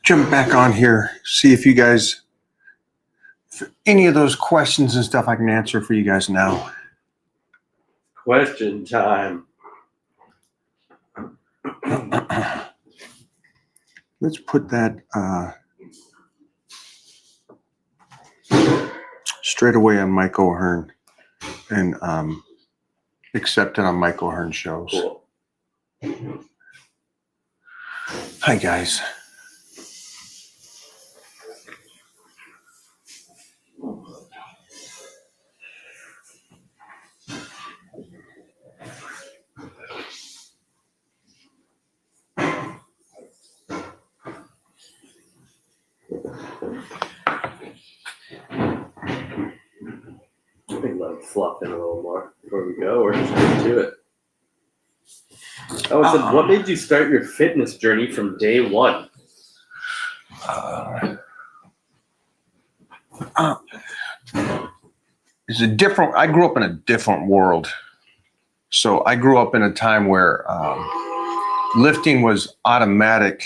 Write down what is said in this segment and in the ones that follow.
jump back on here, see if you guys, if any of those questions and stuff I can answer for you guys now. Question time. Let's put that straight away on Mike O'Hearn and accept it on Mike O'Hearn shows. Cool. Hi, guys. I think let it fluff in a little more before we go, or just get to it. Oh, it said, what made you start your fitness journey from day one? It's a different. I grew up in a different world. So I grew up in a time where lifting was automatic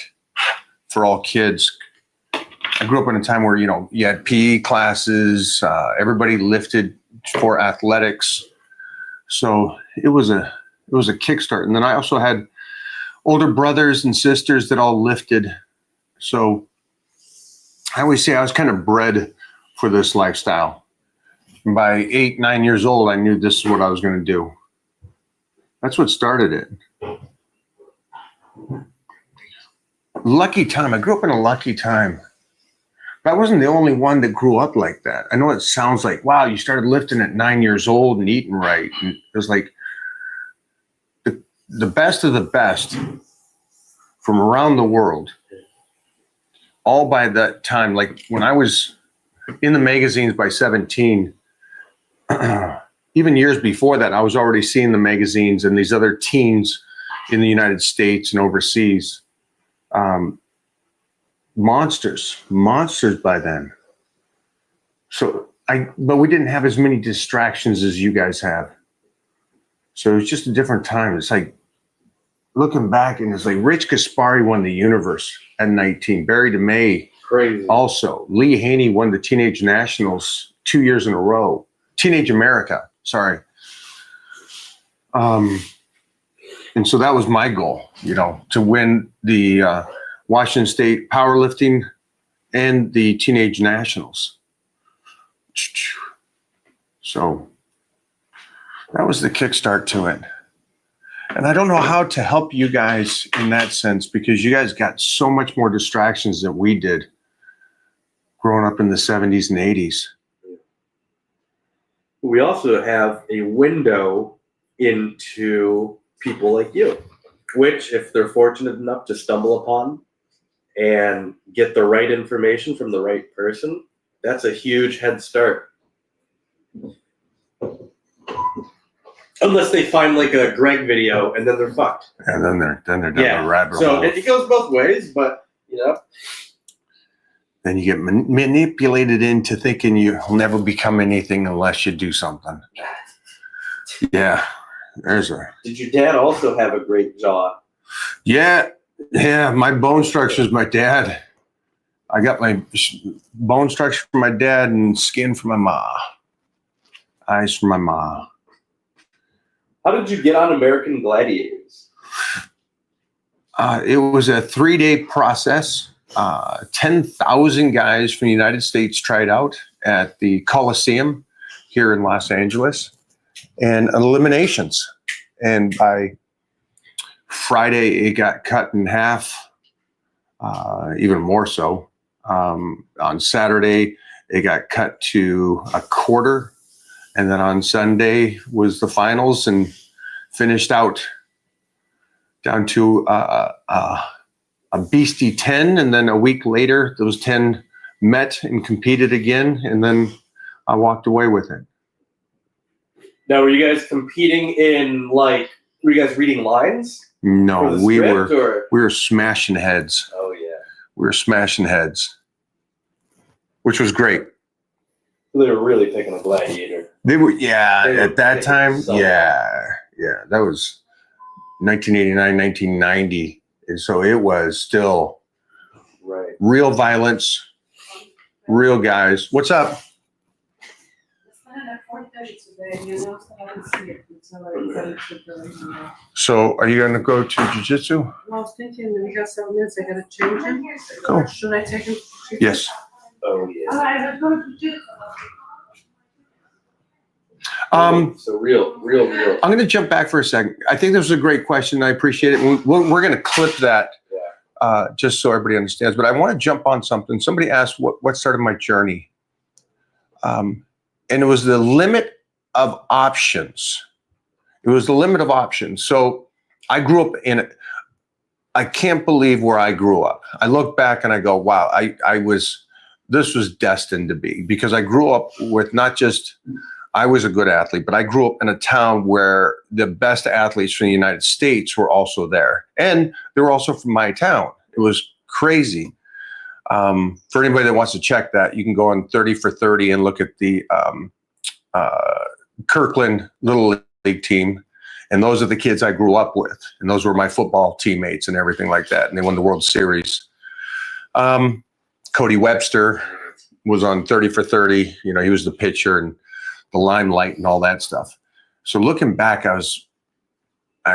for all kids. I grew up in a time where, you had PE classes, everybody lifted for athletics. So it was a kickstart. And then I also had older brothers and sisters that all lifted. So I always say I was kind of bred for this lifestyle. And by 8, 9 years old, I knew this is what I was going to do. That's what started it. Lucky time. I grew up in a lucky time. But I wasn't the only one that grew up like that. I know it sounds like, wow, you started lifting at 9 years old and eating right. And it was like the best of the best from around the world. All by that time, like when I was in the magazines by 17, even years before that, I was already seeing the magazines and these other teens in the United States and overseas. Monsters by then. But we didn't have as many distractions as you guys have. So it was just a different time. It's like looking back, and it's like Rich Gaspari won the universe at 19. Barry DeMay, Crazy. Also. Lee Haney won the Teenage Nationals 2 years in a row. Teenage America, sorry. And so that was my goal, to win the Washington State powerlifting and the Teenage Nationals. So that was the kickstart to it. And I don't know how to help you guys in that sense, because you guys got so much more distractions than we did growing up in the 70s and 80s. We also have a window into people like you, which, if they're fortunate enough to stumble upon and get the right information from the right person, that's a huge head start. Unless they find like a Greg video, and then they're fucked. And then they're down the rabbit hole. So it goes both ways, but Then you get manipulated into thinking you'll never become anything unless you do something. Yeah, Did your dad also have a great jaw? Yeah. My bone structure is my dad. I got my bone structure from my dad and skin from my ma. Eyes from my ma. How did you get on American Gladiators? It was a 3-day process. 10,000 guys from the United States tried out at the Coliseum here in Los Angeles, and eliminations. And by Friday, it got cut in half, even more so. On Saturday, it got cut to a quarter. And then on Sunday was the finals, and finished out down to a beastie 10, and then a week later those 10 met and competed again, and then I walked away with it. Now, were you guys competing in, were you guys reading lines? No, we were smashing heads. Oh yeah, we were smashing heads, which was great. They were really picking a gladiator. They were at that time. That was 1989, 1990. And so it was still Right. real violence, real guys. What's up? So are you going to go to jiu-jitsu? Well, I was thinking we got 7 minutes, I gotta change him. Cool. Should I take him? Yes. Oh yeah. Alright, let's go to jiu-jitsu. So real. I'm going to jump back for a second. I think this was a great question. I appreciate it. We're going to clip that just so everybody understands. But I want to jump on something. Somebody asked what started my journey. And it was the limit of options. It was the limit of options. So I grew up I can't believe where I grew up. I look back and I go, wow, this was destined to be, because I grew up with not just, I was a good athlete, but I grew up in a town where the best athletes from the United States were also there. And they were also from my town. It was crazy. For anybody that wants to check that, you can go on 30 for 30 and look at the Kirkland Little League team. And those are the kids I grew up with. And those were my football teammates and everything like that. And they won the World Series. Cody Webster was on 30 for 30. You know, he was the pitcher and the limelight and all that stuff. So looking back, I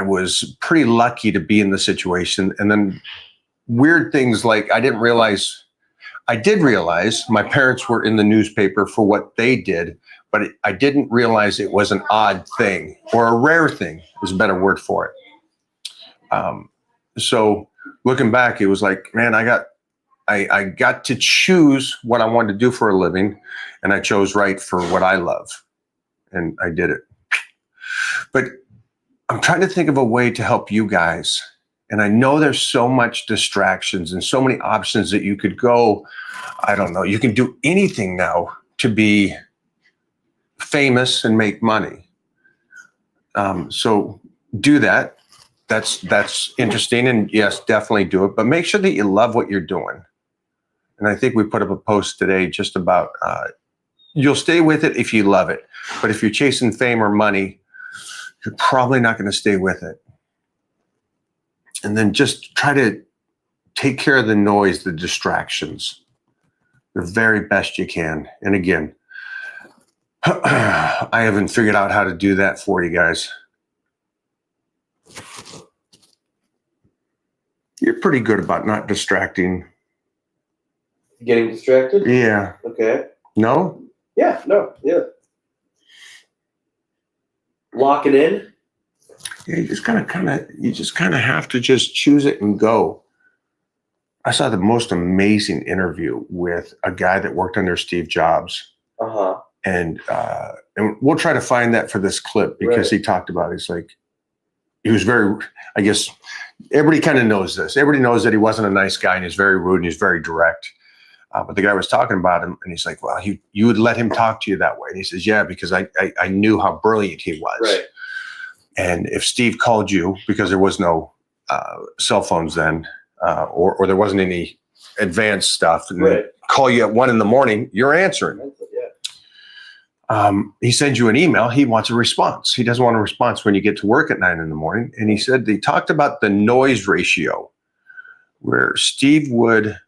was pretty lucky to be in the situation. And then weird things like I did realize my parents were in the newspaper for what they did, but I didn't realize it was an odd thing, or a rare thing is a better word for it. So looking back, it was like, man, I got to choose what I wanted to do for a living, and I chose right for what I love, and I did it. But I'm trying to think of a way to help you guys. And I know there's so much distractions and so many options that you could go. I don't know. You can do anything now to be famous and make money. So do that. That's interesting. And yes, definitely do it. But make sure that you love what you're doing. And I think we put up a post today just about you'll stay with it if you love it. But if you're chasing fame or money, you're probably not going to stay with it. And then just try to take care of the noise, the distractions, the very best you can. And again, I haven't figured out how to do that for you guys. You're pretty good about not distracting. Getting distracted? Yeah. Okay. No? Yeah, no, yeah. Locking in? Yeah, you just kind of have to just choose it and go. I saw the most amazing interview with a guy that worked under Steve Jobs. Uh-huh. And we'll try to find that for this clip, because he talked about it. It's like, he was very, I guess, everybody kind of knows this. Everybody knows that he wasn't a nice guy and he's very rude and he's very direct. But the guy was talking about him and he's like, well, you would let him talk to you that way. And he says, yeah, because I knew how brilliant he was. Right. And if Steve called you, because there was no cell phones then, or there wasn't any advanced stuff, and they call you at 1 a.m, you're answering. He sends you an email. He wants a response. He doesn't want a response when you get to work at 9 a.m. And he said they talked about the noise ratio, where Steve would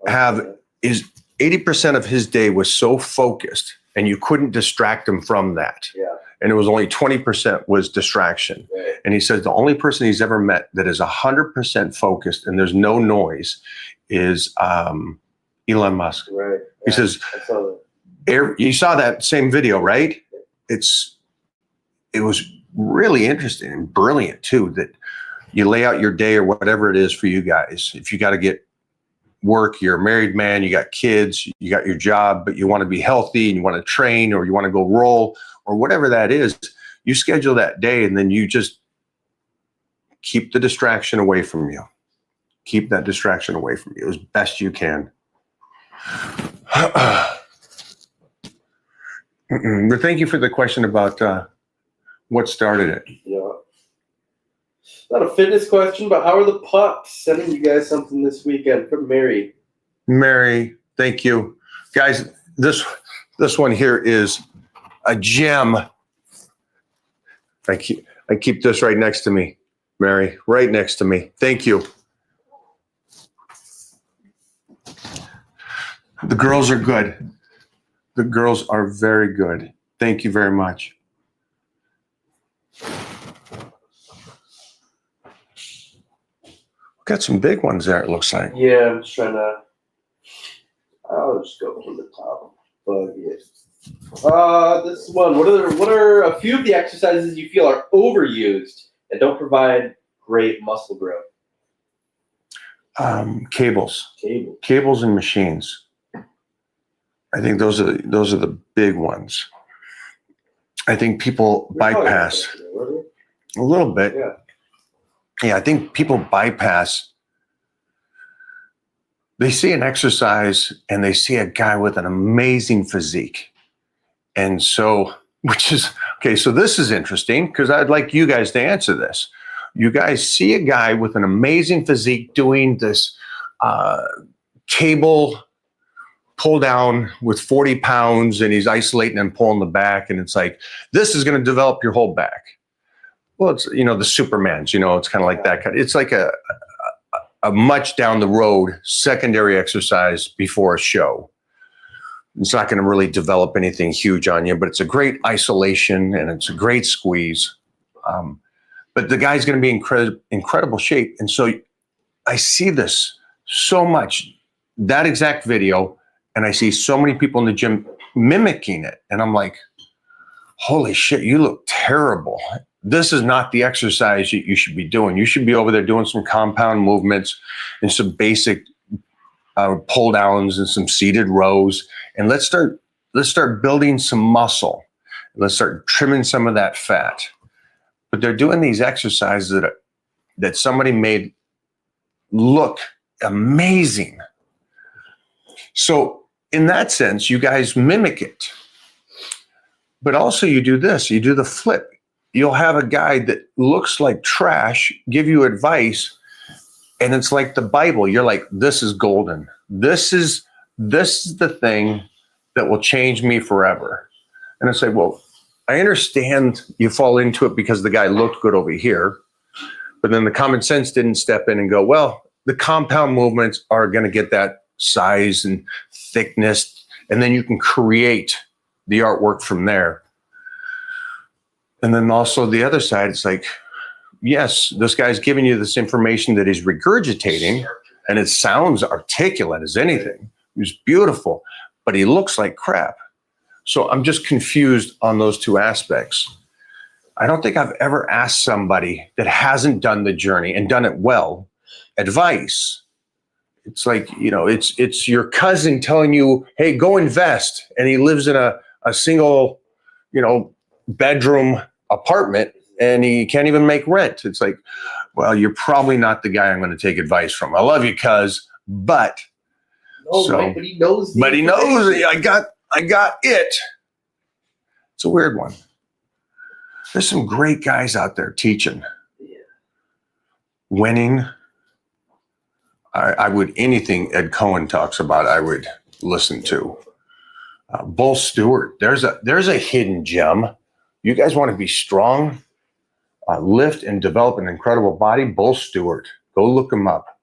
have 80% of his day was so focused, and you couldn't distract him from that. Yeah. And it was only 20% was distraction. Right. And he says the only person he's ever met that is 100% focused and there's no noise is Elon Musk. Right. He says, I saw that. You saw that same video, right? It was really interesting and brilliant too, that you lay out your day or whatever it is for you guys. If you got to get work, you're a married man, you got kids, you got your job, but you want to be healthy and you want to train, or you want to go roll, or whatever that is, you schedule that day, and then you just keep the distraction away from you. Keep that distraction away from you as best you can. But thank you for the question about what started it. Yeah. Not a fitness question, but how are the pups? Sending you guys something this weekend from Mary. Mary, thank you. Guys, this one here is a gem. I keep this right next to me, Mary, right next to me. Thank you. The girls are good. The girls are very good. Thank you very much. Got some big ones there, it looks like. Yeah, I'm just trying to. I'll just go from the top. But yeah. This one. What are a few of the exercises you feel are overused and don't provide great muscle growth? Cables. Cable. Cables and machines. I think those are the big ones. I think people bypass a little bit. Yeah. Yeah, I think people bypass. They see an exercise and they see a guy with an amazing physique. And so, which is, okay, so this is interesting because I'd like you guys to answer this. You guys see a guy with an amazing physique doing this cable pull down with 40 pounds and he's isolating and pulling the back. And it's like, this is going to develop your whole back. Well, it's, the Supermans, it's kind of like that. It's like a much down the road secondary exercise before a show. It's not going to really develop anything huge on you, but it's a great isolation and it's a great squeeze. But the guy's going to be in incredible shape. And so I see this so much, that exact video, and I see so many people in the gym mimicking it. And I'm like, holy shit, you look terrible. This is not the exercise you should be doing. You should be over there doing some compound movements and some basic pull downs and some seated rows. And let's start building some muscle. Let's start trimming some of that fat. But they're doing these exercises that somebody made look amazing. So in that sense, you guys mimic it. But also you do this, you do the flip. You'll have a guy that looks like trash give you advice, and it's like the Bible. You're like, this is golden. This is the thing that will change me forever. And I say, well, I understand you fall into it because the guy looked good over here, but then the common sense didn't step in and go, well, the compound movements are going to get that size and thickness, and then you can create the artwork from there. And then also the other side, it's like, yes, this guy's giving you this information that he's regurgitating, and it sounds articulate as anything. He's beautiful, but he looks like crap. So I'm just confused on those two aspects. I don't think I've ever asked somebody that hasn't done the journey and done it well advice. It's like, it's your cousin telling you, hey, go invest. And he lives in a single, bedroom apartment and he can't even make rent. It's like, well, you're probably not the guy I'm going to take advice from. I love you, cuz, but. Oh, so, right, but he knows. But he knows. I got it. It's a weird one. There's some great guys out there teaching. Yeah. Winning. I would, anything Ed Cohen talks about, I would listen to. Bull Stewart, there's a hidden gem. You guys want to be strong, lift and develop an incredible body? Bull Stewart, go look him up.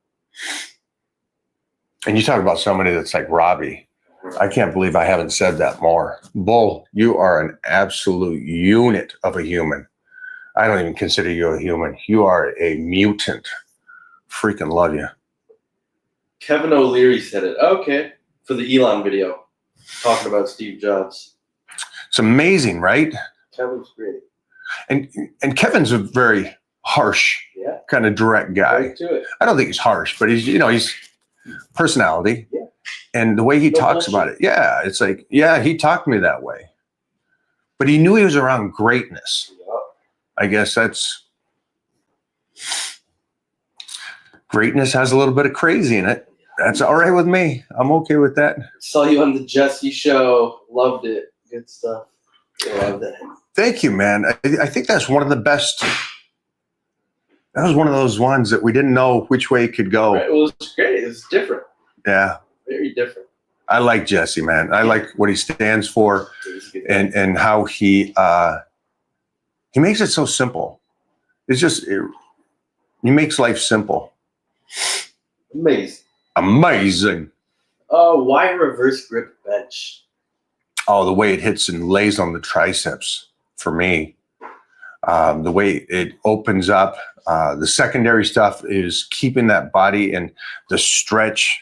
And you talk about somebody that's like Robbie. I can't believe I haven't said that more. Bull, you are an absolute unit of a human. I don't even consider you a human. You are a mutant. Freaking love you. Kevin O'Leary said it. Okay, for the Elon video, talking about Steve Jobs. It's amazing, right? Kevin's great. And Kevin's a very harsh, kind of direct guy. Right to it. I don't think he's harsh, but he's personality. Yeah. And the way he talks about it, it's like, he talked to me that way. But he knew he was around greatness. Yeah. I guess greatness has a little bit of crazy in it. That's all right with me. I'm okay with that. Saw you on the Jesse show. Loved it. Good stuff. Loved it. Thank you, man. I think that's one of the best. That was one of those ones that we didn't know which way it could go. Right. It was great. It was different. Yeah. Very different. I like Jesse, man. I like what he stands for and how he makes it so simple. It's just, he makes life simple. Amazing. Amazing. Why reverse grip bench? Oh, the way it hits and lays on the triceps for me. The way it opens up. The secondary stuff is keeping that body and the stretch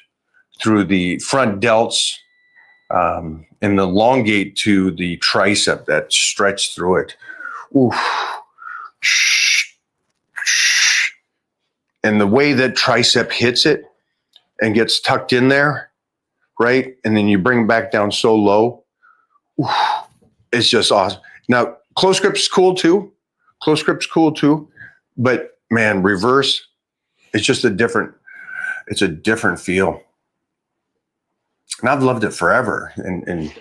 through the front delts and the elongate to the tricep, that stretch through it. Oof. And the way that tricep hits it and gets tucked in there, right? And then you bring it back down so low. Oof, it's just awesome. Now, close grip's cool too. Close grip's cool too. But man, reverse, it's just it's a different feel. And I've loved it forever. And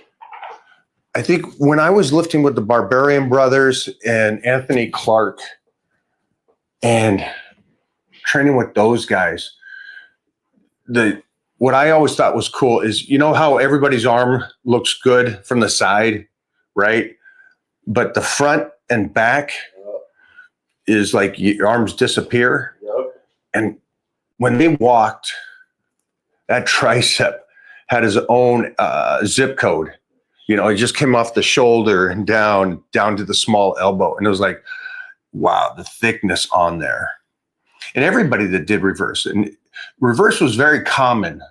I think when I was lifting with the Barbarian Brothers and Anthony Clark and training with those guys, what I always thought was cool is, you know how everybody's arm looks good from the side, right? But the front and back is like your arms disappear. Yep. And when they walked, that tricep had his own zip code. You know, it just came off the shoulder and down to the small elbow. And it was like, wow, the thickness on there. And everybody that did reverse, and reverse was very common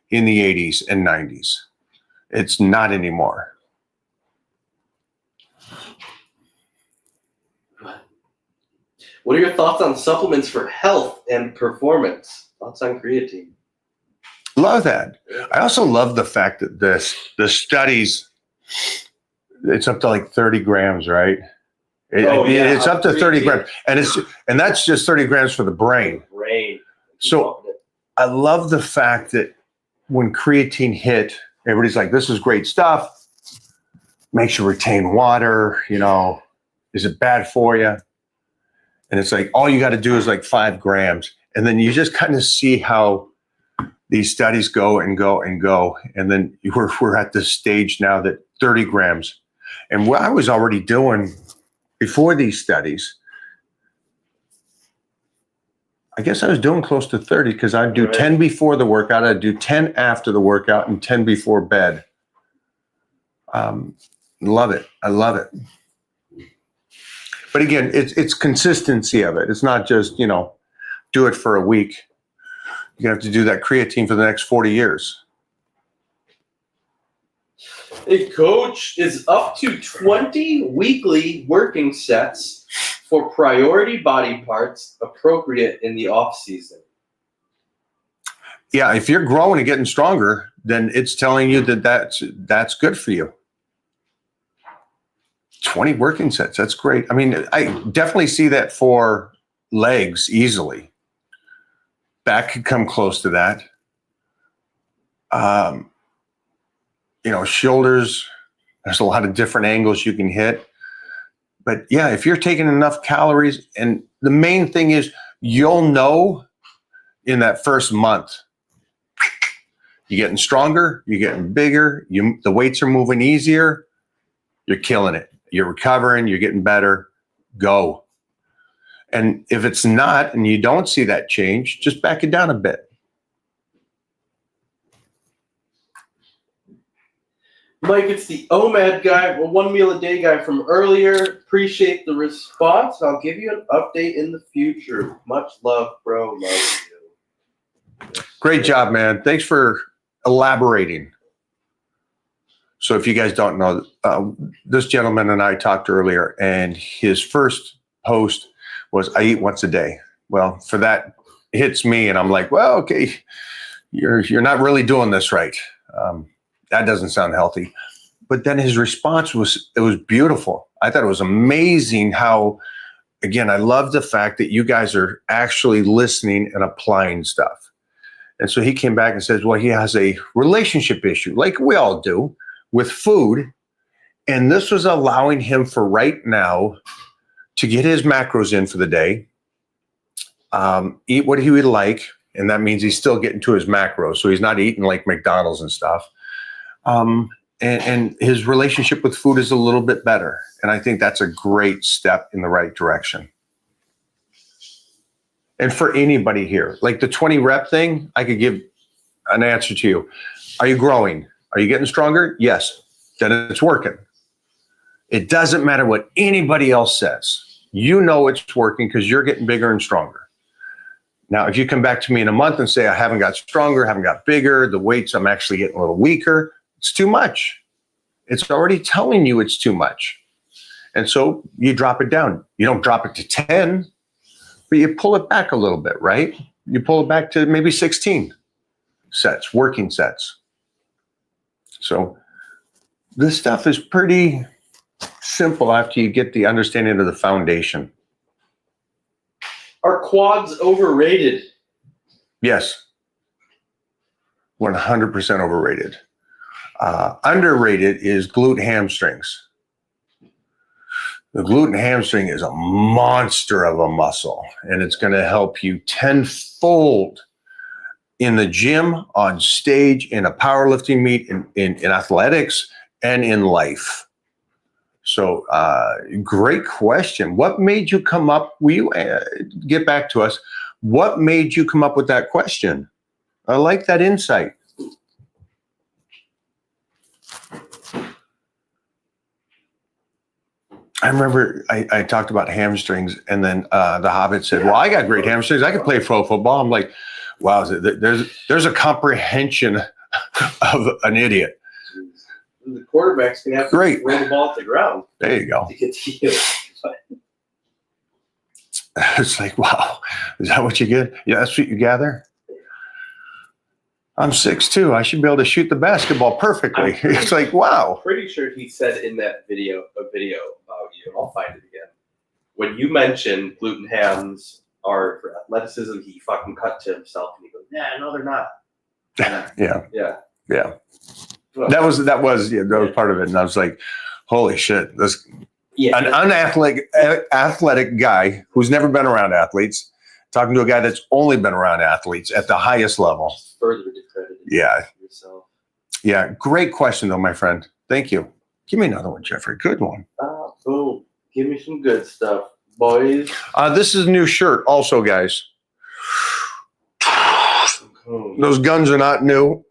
in the 80s and 90s. It's not anymore. What are your thoughts on supplements for health and performance? Thoughts on creatine? Love that. I also love the fact that the studies, it's up to like 30 grams, right? It's up to 30 grams. And that's just 30 grams for the brain. Brain. So I love the fact that when creatine hit, everybody's like, this is great stuff. Makes you retain water, you know, is it bad for you? And it's like, all you got to do is like 5 grams. And then you just kind of see how these studies go and go and go. And then we're at this stage now that 30 grams. And what I was already doing before these studies, I guess I was doing close to 30 because I'd do 10 before the workout, I'd do 10 after the workout, and 10 before bed. Love it. I love it. But again, it's consistency of it. It's not just, you know, do it for a week. You have to do that creatine for the next 40 years. A coach is up to 20 weekly working sets for priority body parts appropriate in the off season. Yeah, if you're growing and getting stronger, then it's telling you that that's good for you. 20 working sets, that's great. I mean, I definitely see that for legs easily. Back could come close to that. You know, shoulders, there's a lot of different angles you can hit. But yeah, if you're taking enough calories, and the main thing is you'll know in that first month, you're getting stronger, you're getting bigger, the weights are moving easier, you're killing it. You're recovering, you're getting better, go. And if it's not, and you don't see that change, just back it down a bit. Mike, it's the OMAD guy, well, 1 meal a day guy from earlier. Appreciate the response. I'll give you an update in the future. Much love, bro. Love you. Great job, man. Thanks for elaborating. So if you guys don't know, this gentleman and I talked earlier, and his first post was, I eat once a day. Well, for that, it hits me, and I'm like, well, okay, you're not really doing this right. That doesn't sound healthy. But then his response was beautiful. I thought it was amazing how, again, I love the fact that you guys are actually listening and applying stuff. And so he came back and says, well, he has a relationship issue, like we all do, with food. And this was allowing him for right now to get his macros in for the day, eat what he would like. And that means he's still getting to his macros. So he's not eating like McDonald's and stuff. And his relationship with food is a little bit better. And I think that's a great step in the right direction. And for anybody here, like the 20 rep thing, I could give an answer to you. Are you growing? Are you getting stronger? Yes. Then it's working. It doesn't matter what anybody else says. You know it's working because you're getting bigger and stronger. Now, if you come back to me in a month and say, I haven't got stronger, haven't got bigger, the weights, I'm actually getting a little weaker, it's too much. It's already telling you it's too much. And so you drop it down. You don't drop it to 10, but you pull it back a little bit, right? You pull it back to maybe 16 sets, working sets. So this stuff is pretty simple after you get the understanding of the foundation. Are quads overrated? Yes. 100% overrated. Underrated is glute hamstrings. The glute hamstring is a monster of a muscle, and it's going to help you tenfold in the gym, on stage, in a powerlifting meet, in athletics, and in life. So great question. What made you come up? Will you get back to us? What made you come up with that question? I like that insight. I remember I talked about hamstrings, and then the Hobbit said, well, I got great hamstrings. I can play pro football. I'm like, wow, there's a comprehension of an idiot. The quarterback's going to have to Great. throw the ball at the ground There you go. to get to you. It's like, wow, is that what you get? Yeah, that's what you gather? I'm 6'2". I should be able to shoot the basketball perfectly. It's like, wow. Pretty sure he said in that video, about you, I'll find it again. When you mentioned gluten hams are for athleticism, he fucking cut to himself and he goes, nah, no, they're not. Yeah. Yeah. Well, That was part of it. And I was like, holy shit, this yeah. an athletic guy who's never been around athletes talking to a guy that's only been around athletes at the highest level. Further discredited yourself. Yeah. Great question though, my friend. Thank you. Give me another one, Jeffrey. Good one. Boom. Give me some good stuff, boys. This is a new shirt also, guys. Those guns are not new.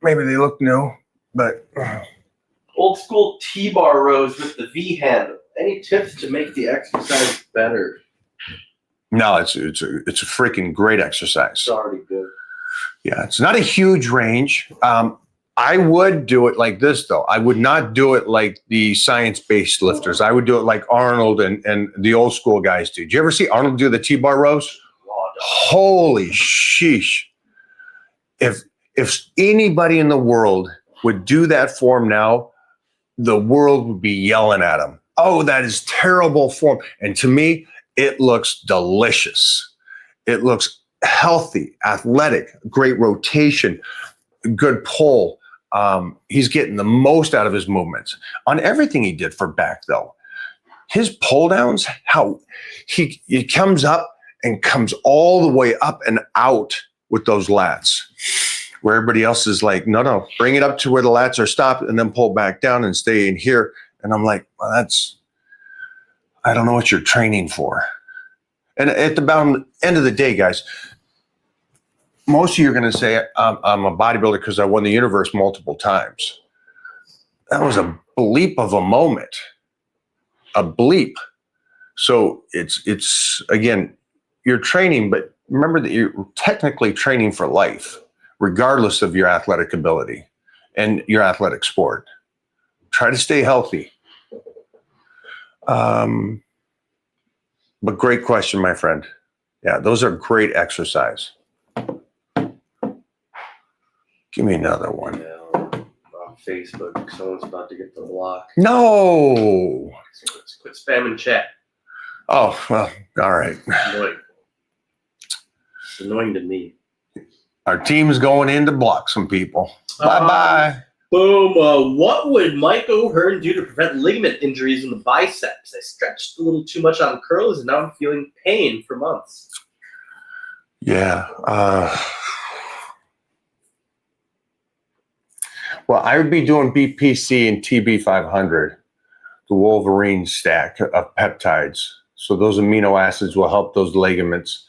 Maybe they look new, but Old school T-bar rows with the V handle. Any tips to make the exercise better? no, it's a freaking great exercise. It's already good. Yeah, it's not a huge range. I would do it like this, though. I would not do it like the science-based lifters. I would do it like Arnold and the old school guys do. Did you ever see Arnold do the T-bar rows? Holy sheesh. If anybody in the world would do that form now, the world would be yelling at him. Oh, that is terrible form. And to me, it looks delicious. It looks healthy, athletic, great rotation, good pull. He's getting the most out of his movements on everything he did for back, though. His pull downs, how he comes up and comes all the way up and out with those lats, where everybody else is like, no, bring it up to where the lats are stopped and then pull back down and stay in here. And I'm like, well, I don't know what you're training for. And at the end of the day, guys, most of you are going to say, I'm a bodybuilder because I won the universe multiple times. That was a bleep of a moment, a bleep. So it's again, you're training, but remember that you're technically training for life, regardless of your athletic ability and your athletic sport. Try to stay healthy. But great question, my friend. Yeah, those are great exercise. Give me another one. Yeah, on Facebook, someone's about to get the block. No. So let's quit spamming chat. Oh, well, all right. It's annoying. It's annoying to me. Our team's going in to block some people. Bye-bye. Boom. What would Mike O'Hearn do to prevent ligament injuries in the biceps? I stretched a little too much on curls, and now I'm feeling pain for months. Yeah. Well, I would be doing BPC and TB500, the Wolverine stack of peptides. So those amino acids will help those ligaments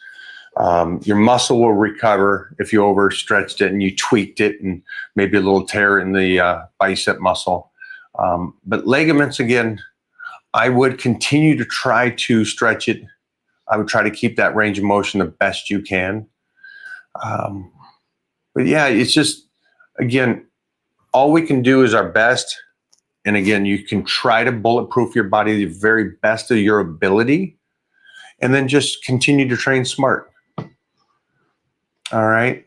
Your muscle will recover if you overstretched it and you tweaked it and maybe a little tear in the bicep muscle. But ligaments, again, I would continue to try to stretch it. I would try to keep that range of motion the best you can. But yeah, it's just, again, all we can do is our best. And again, you can try to bulletproof your body the very best of your ability, and then just continue to train smart. All right.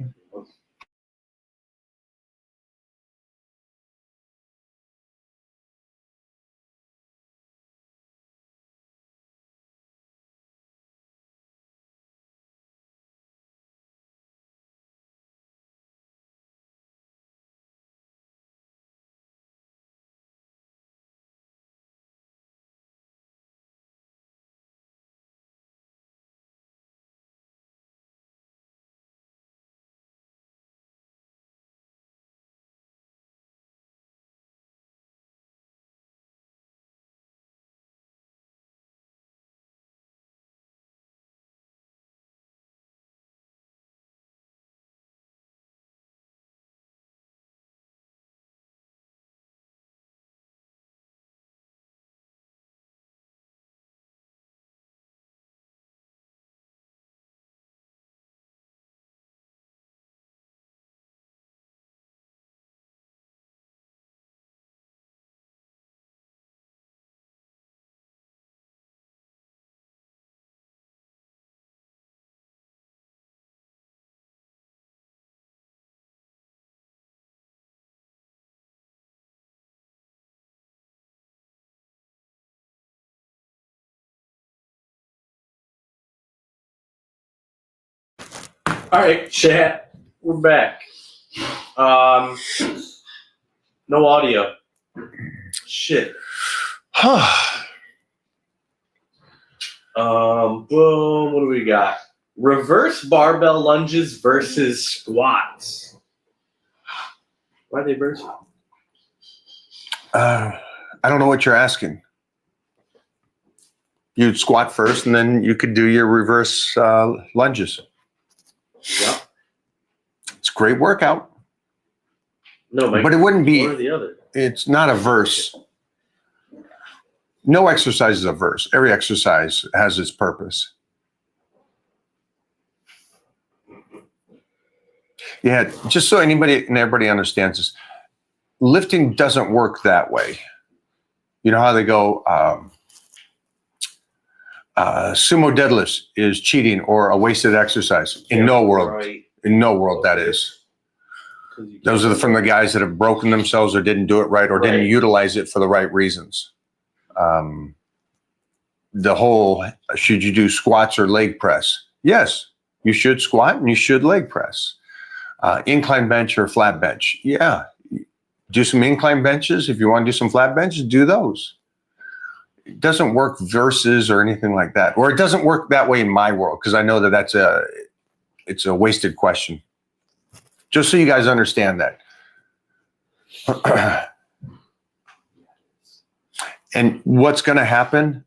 All right, chat. We're back. No audio. Shit. Boom. What do we got? Reverse barbell lunges versus squats. Why are they versus? I don't know what you're asking. You'd squat first, and then you could do your reverse lunges. Yep. It's a great workout. No, Mike. But it wouldn't be. One or the other. It's not a verse. No exercise is a verse. Every exercise has its purpose. Yeah, just so anybody and everybody understands this, lifting doesn't work that way. You know how they go, sumo deadlifts is cheating or a wasted exercise. In no world, Right. in no world that is. Those are from the guys that have broken themselves or didn't do it right or didn't Right. utilize it for the right reasons. The whole, should you do squats or leg press? Yes, you should squat and you should leg press. Incline bench or flat bench? Yeah. Do some incline benches. If you want to do some flat benches, do those. It doesn't work versus or anything like that. Or it doesn't work that way in my world, because I know that it's a wasted question. Just so you guys understand that. And what's going to happen?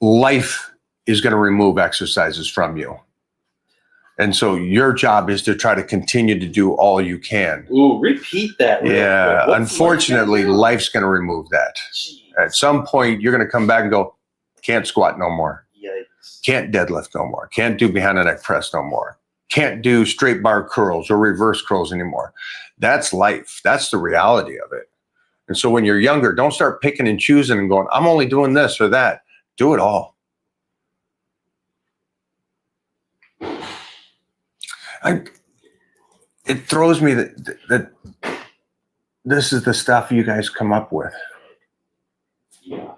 Life is going to remove exercises from you. And so your job is to try to continue to do all you can. Ooh, repeat that. real Yeah, quick. What's unfortunately, life? life's going to remove that. Jeez. At some point, you're going to come back and go, can't squat no more. Yikes. Can't deadlift no more. Can't do behind the neck press no more. Can't do straight bar curls or reverse curls anymore. That's life. That's the reality of it. And so when you're younger, don't start picking and choosing and going, I'm only doing this or that. Do it all. It throws me that this is the stuff you guys come up with. Yeah.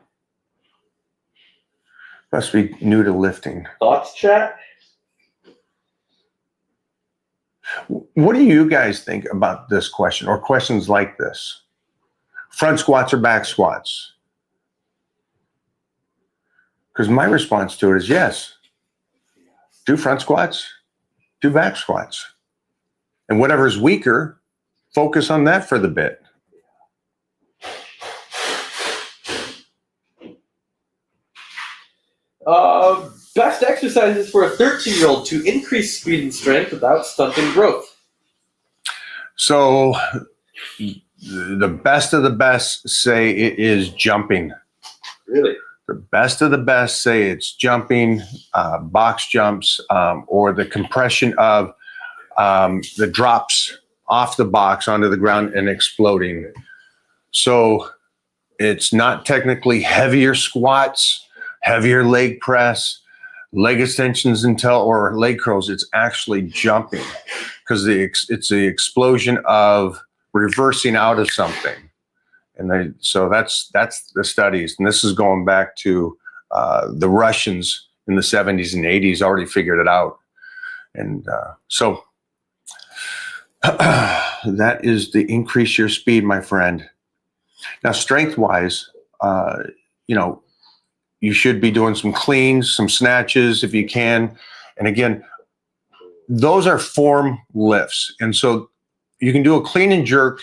Must be new to lifting. Thoughts, chat? What do you guys think about this question or questions like this? Front squats or back squats? Because my response to it is yes. Do front squats, do back squats. And whatever's weaker, focus on that for the bit. Best exercises for a 13-year-old to increase speed and strength without stunting growth. So the best of the best say it is jumping. Really? The best of the best say it's jumping, box jumps, or the compression of the drops off the box onto the ground and exploding. So it's not technically heavier squats, heavier leg press, leg extensions or leg curls. It's actually jumping because it's the explosion of reversing out of something. And so that's the studies. And this is going back to the Russians in the 70s and 80s already figured it out. And so that is the increase your speed, my friend. Now, strength-wise, you should be doing some cleans, some snatches if you can. And again, those are form lifts. And so you can do a clean and jerk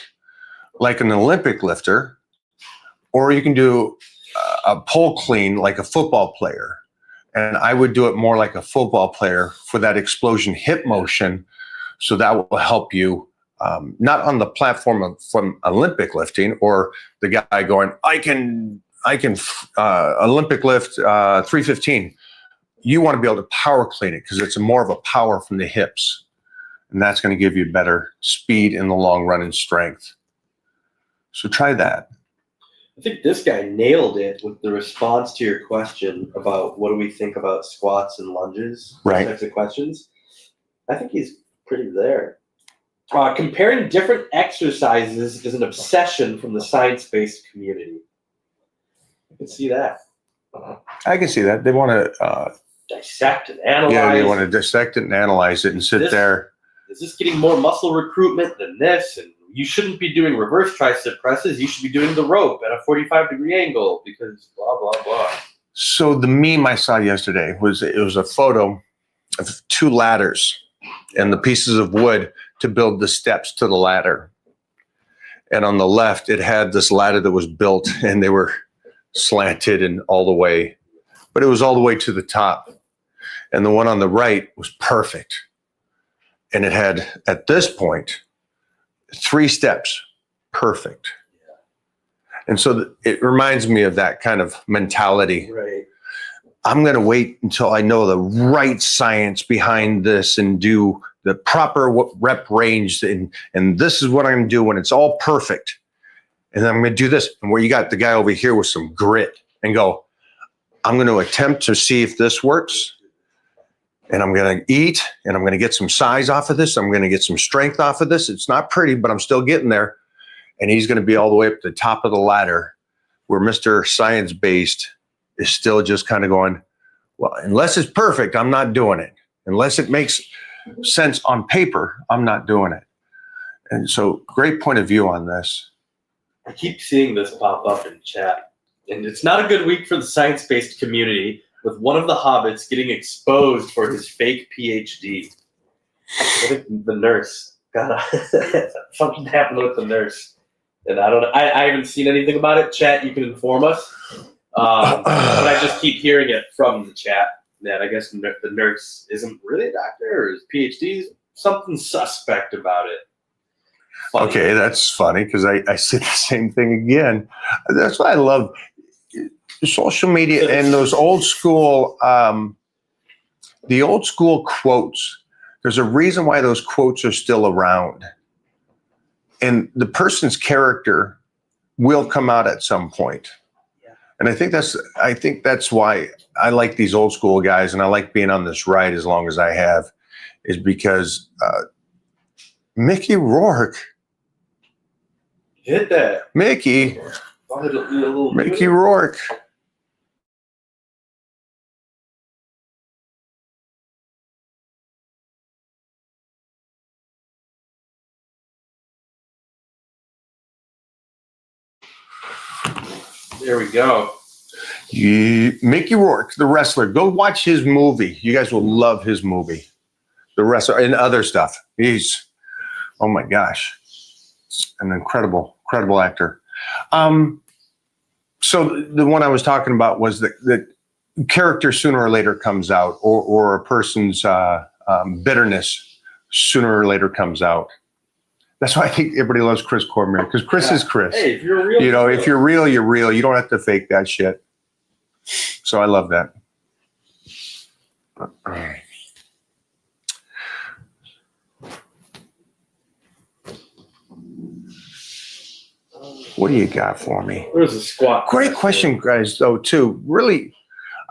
like an Olympic lifter, or you can do a pull clean like a football player. And I would do it more like a football player for that explosion hip motion. So that will help you, not on the platform from Olympic lifting or the guy going, I can Olympic lift 315. You want to be able to power clean it because it's more of a power from the hips. And that's going to give you better speed in the long run and strength. So try that. I think this guy nailed it with the response to your question about what do we think about squats and lunges, Right. Those types of questions. I think he's pretty there. Comparing different exercises is an obsession from the science-based community. I can see that. I can see that. They want to, Dissect and analyze. yeah, they want to dissect it and analyze it and sit there. Is this getting more muscle recruitment than this? And you shouldn't be doing reverse tricep presses. You should be doing the rope at a 45-degree angle because blah, blah, blah. So the meme I saw yesterday was a photo of two ladders and the pieces of wood to build the steps to the ladder. And on the left, it had this ladder that was built and they were slanted and all the way, but it was all the way to the top. And the one on the right was perfect. And it had, at this point, 3 steps, perfect. And so it reminds me of that kind of mentality. Right. I'm going to wait until I know the right science behind this and do the proper rep range. And this is what I'm going to do when it's all perfect. And then I'm going to do this. And where you got the guy over here with some grit and go, I'm going to attempt to see if this works. And I'm going to eat and I'm going to get some size off of this. I'm going to get some strength off of this. It's not pretty, but I'm still getting there. And he's going to be all the way up to the top of the ladder where Mr. Science-Based is still just kind of going, well, unless it's perfect, I'm not doing it. Unless it makes sense on paper, I'm not doing it. And so great point of view on this. I keep seeing this pop up in chat. And it's not a good week for the science-based community with one of the hobbits getting exposed for his fake PhD. I think the nurse got something happened with the nurse. And I haven't seen anything about it. Chat, you can inform us. But I just keep hearing it from the chat that I guess the nurse isn't really a doctor or his PhD, something suspect about it. Funny. Okay, that's funny because I said the same thing again. That's why I love social media and those old school, the old school quotes. There's a reason why those quotes are still around. And the person's character will come out at some point. Yeah. And I think that's why I like these old school guys and I like being on this ride as long as I have, is because Mickey Rourke. Hit that. Mickey Mickey Rourke. There we go. Mickey Rourke, the wrestler. Go watch his movie. You guys will love his movie. The wrestler and other stuff. He's, oh my gosh, an incredible actor. So the one I was talking about was that character sooner or later comes out, or a person's bitterness sooner or later comes out. That's why I think everybody loves Chris Cormier, because Chris is Chris. Hey, if you're real, You know, if you're real, you're real. You don't have to fake that shit. So I love that. What do you got for me? There's a squat. Great question, guys, though, too. Really,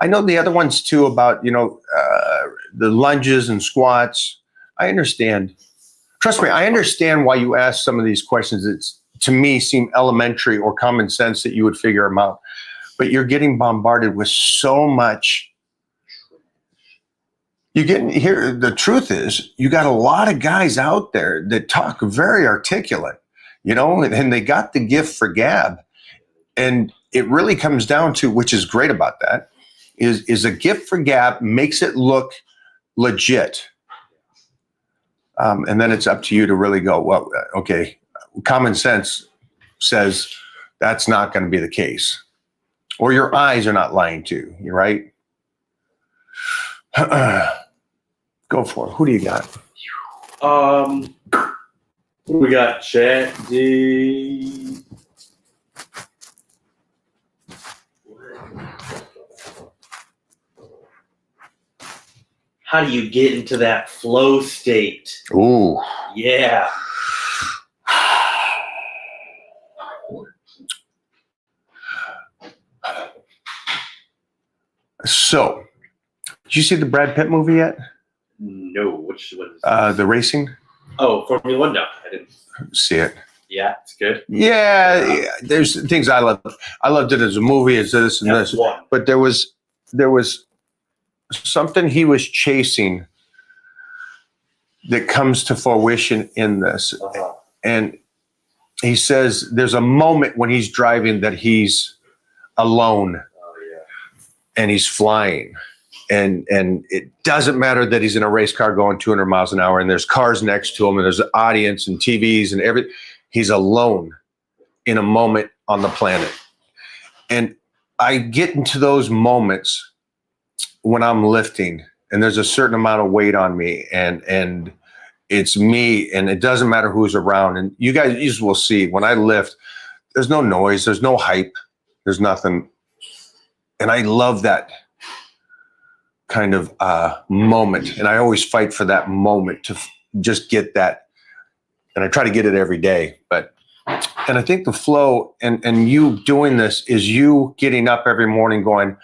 I know the other ones, too, about, the lunges and squats. I understand. Trust me, I understand why you ask some of these questions. It's, to me, seem elementary or common sense that you would figure them out. But you're getting bombarded with so much. You get here. The truth is, you got a lot of guys out there that talk very articulate, and they got the gift for gab. And it really comes down to, which is great about that, is a gift for gab makes it look legit. And then it's up to you to really go, well, okay, common sense says that's not going to be the case. Or your eyes are not lying to you, right? Go for it. Who do you got? We got Chat D. How do you get into that flow state? Ooh. Yeah. So, did you see the Brad Pitt movie yet? No, which one is The racing? Oh, Formula One. No, I didn't See it. Yeah, it's good. Yeah, there's things I love. I loved it as a movie, as this and this. One. But there was something he was chasing that comes to fruition in this. Uh-huh. And he says there's a moment when he's driving that he's alone Oh yeah. and he's flying. And it doesn't matter that he's in a race car going 200 miles an hour and there's cars next to him and there's an audience and TVs and everything. He's alone in a moment on the planet. And I get into those moments when I'm lifting and there's a certain amount of weight on me and it's me and it doesn't matter who's around. And you guys will see when I lift, there's no noise, there's no hype, there's nothing. And I love that kind of moment. And I always fight for that moment to just get that. And I try to get it every day. And I think the flow and you doing this is you getting up every morning going,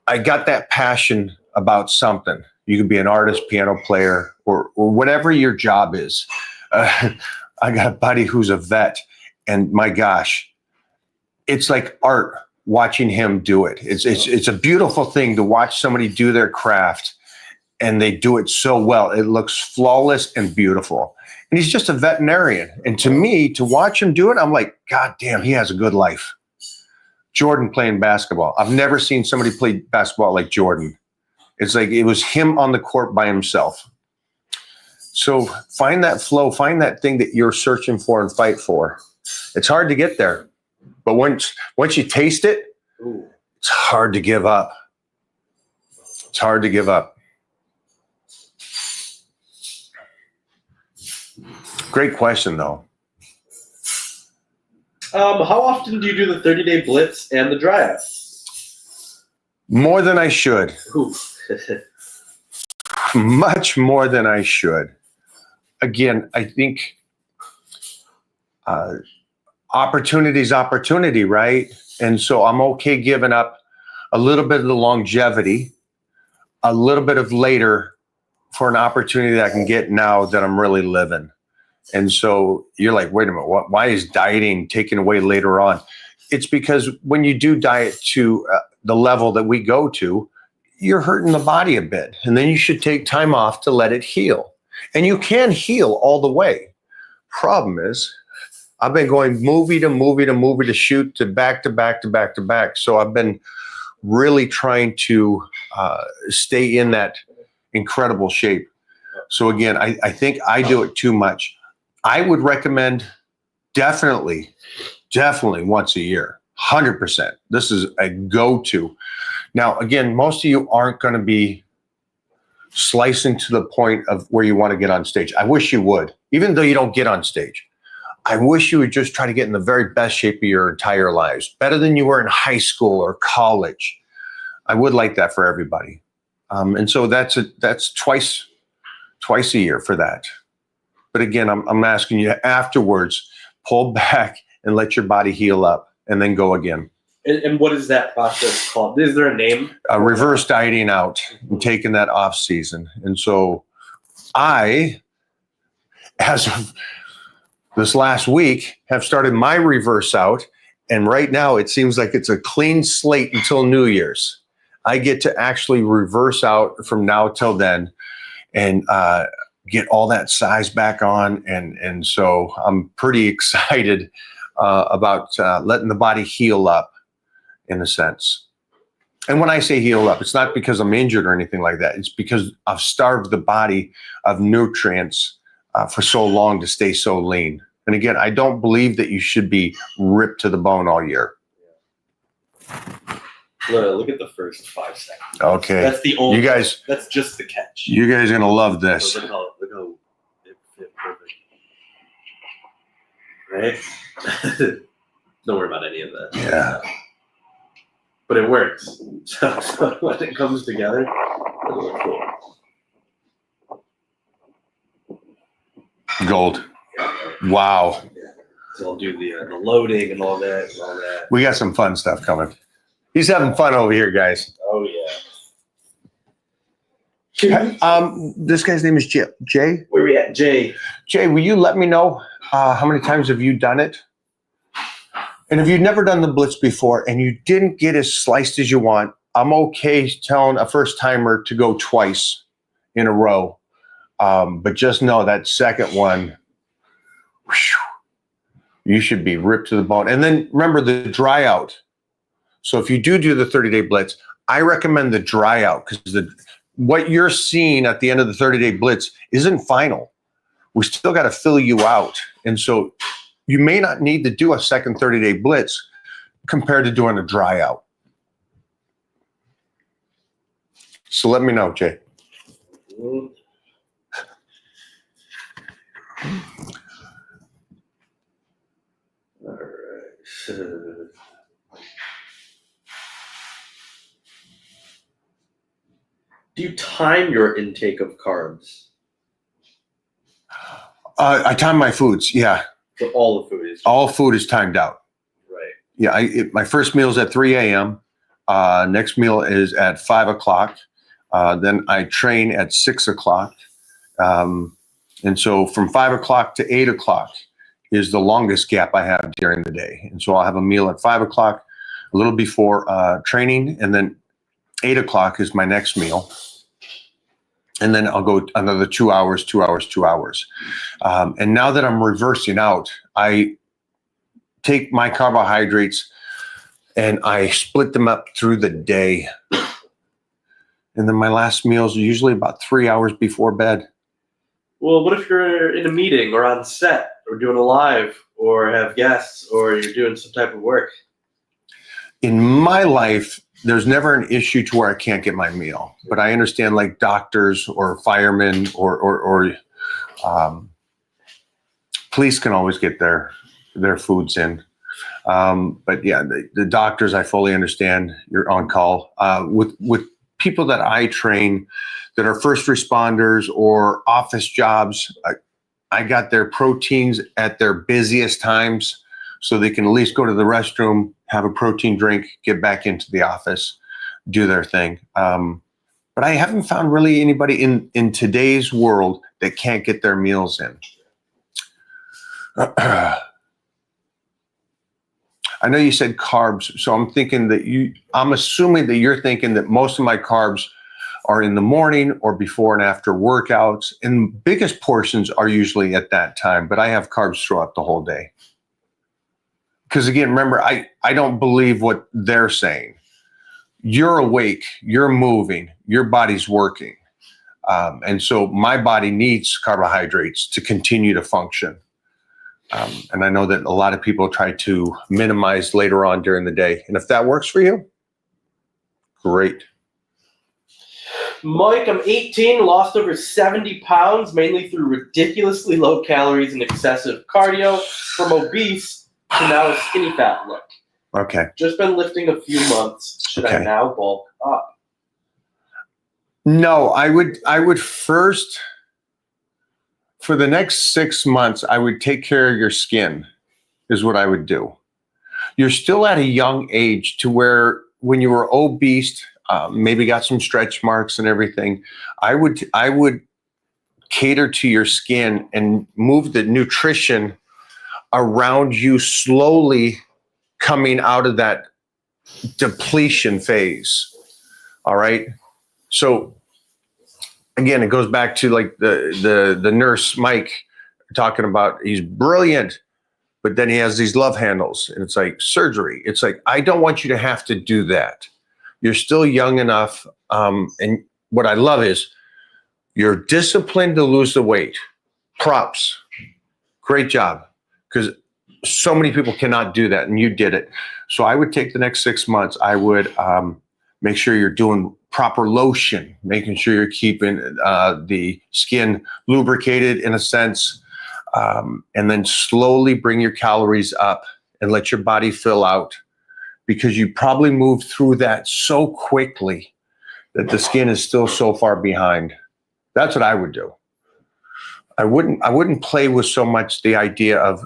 I got that passion about something. You could be an artist, piano player, or whatever your job is. I got a buddy who's a vet, and my gosh, it's like art watching him do it. It's a beautiful thing to watch somebody do their craft, and they do it so well. It looks flawless and beautiful. And he's just a veterinarian. And to me, to watch him do it, I'm like, God damn, he has a good life. Jordan playing basketball. I've never seen somebody play basketball like Jordan. It's like it was him on the court by himself. So find that flow, find that thing that you're searching for and fight for. It's hard to get there. But once you taste it, Ooh. it's hard to give up. It's hard to give up. Great question, though. How often do you do the 30-day blitz and the dry out? More than I should. Ooh. Much more than I should. Again, I think opportunity's opportunity, right? And so I'm okay giving up a little bit of the longevity, a little bit of later for an opportunity that I can get now that I'm really living. And so you're like, wait a minute, why is dieting taken away later on? It's because when you do diet to the level that we go to, you're hurting the body a bit. And then you should take time off to let it heal. And you can heal all the way. Problem is, I've been going movie to movie to movie to shoot to back to back to back to back. So I've been really trying to stay in that incredible shape. So again, I think I do it too much. I would recommend definitely once a year, 100%. This is a go-to. Now, again, most of you aren't going to be slicing to the point of where you want to get on stage. I wish you would, even though you don't get on stage. I wish you would just try to get in the very best shape of your entire lives, better than you were in high school or college. I would like that for everybody. And so that's twice a year for that. But again, I'm asking you afterwards, pull back and let your body heal up and then go again. And what is that process called? Is there a name? Reverse dieting out and taking that off season. And so I, as of this last week, have started my reverse out. And right now it seems like it's a clean slate until New Year's. I get to actually reverse out from now till then and get all that size back on. And so I'm pretty excited about letting the body heal up in a sense. And when I say heal up, it's not because I'm injured or anything like that. It's because I've starved the body of nutrients for so long to stay so lean. And again, I don't believe that you should be ripped to the bone all year. Look at the first 5 seconds. Okay. That's the only. You guys, That's just the catch. you guys are going to love this. Look how it fit perfect. Right? Don't worry about any of that. Yeah. But it works. So when it comes together, it'll look cool. Gold. Wow. So I'll do the loading and all that We got some fun stuff coming. He's having fun over here, guys. Oh yeah. This guy's name is Jay. Where we at, Jay? Jay, will you let me know how many times have you done it? And if you've never done the blitz before and you didn't get as sliced as you want, I'm okay telling a first timer to go twice in a row. But just know that second one, whew, you should be ripped to the bone. And then remember the dry out. So if you do the 30-day blitz, I recommend the dry out because what you're seeing at the end of the 30-day blitz isn't final. We still got to fill you out. And so you may not need to do a second 30-day blitz compared to doing a dry out. So let me know, Jay. All right. Do you time your intake of carbs? I time my foods. Yeah. So all the food is All food is timed out. right. Yeah. My first meal is at 3 a.m. Next meal is at 5 o'clock. Then I train at 6 o'clock. And so from 5 o'clock to 8 o'clock is the longest gap I have during the day. And so I'll have a meal at 5 o'clock, a little before training, and then 8 o'clock is my next meal. And then I'll go another 2 hours, 2 hours, 2 hours. And now that I'm reversing out, I take my carbohydrates and I split them up through the day. And then my last meals are usually about 3 hours before bed. Well, what if you're in a meeting or on set or doing a live or have guests or you're doing some type of work? In my life, there's never an issue to where I can't get my meal. But I understand like doctors or firemen or police can always get their foods in. But yeah, the doctors, I fully understand you're on call. With people that I train that are first responders or office jobs, I got their proteins at their busiest times so they can at least go to the restroom, have a protein drink, get back into the office, do their thing. But I haven't found really anybody in today's world that can't get their meals in. I know you said carbs, so I'm thinking that I'm assuming that you're thinking that most of my carbs are in the morning or before and after workouts, and biggest portions are usually at that time, but I have carbs throughout the whole day. Because again, remember, I don't believe what they're saying. You're awake, you're moving, your body's working. And so my body needs carbohydrates to continue to function. And I know that a lot of people try to minimize later on during the day. And if that works for you, Great. Mike, I'm 18, lost over 70 pounds, mainly through ridiculously low calories and excessive cardio, from obese to now a skinny fat look. Okay. Just been lifting a few months. Should I Okay. now bulk up? No, I would first, for the next 6 months, I would take care of your skin, is what I would do. You're still at a young age to where when you were obese, maybe got some stretch marks and everything, I would cater to your skin and move the nutrition around you slowly coming out of that depletion phase. All right. So again, it goes back to like the nurse Mike talking about, he's brilliant, but then he has these love handles and it's like surgery. It's like, I don't want you to have to do that. You're still young enough. And what I love is you're disciplined to lose the weight. Props. Great job. Because so many people cannot do that, and you did it. So I would take the next 6 months. I would make sure you're doing proper lotion, making sure you're keeping the skin lubricated in a sense, and then slowly bring your calories up and let your body fill out, because you probably moved through that so quickly that the skin is still so far behind. That's what I would do. I wouldn't play with so much the idea of,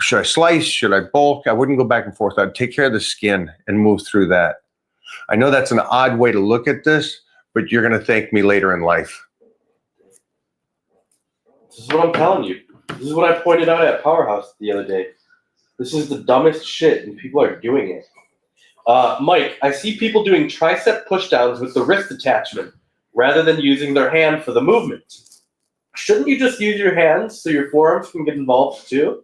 should I slice? Should I bulk? I wouldn't go back and forth. I'd take care of the skin and move through that. I know that's an odd way to look at this, but you're going to thank me later in life. This is what I'm telling you. This is what I pointed out at Powerhouse the other day. This is the dumbest shit, and people are doing it. Mike, I see people doing tricep pushdowns with the wrist attachment rather than using their hand for the movement. Shouldn't you just use your hands so your forearms can get involved too?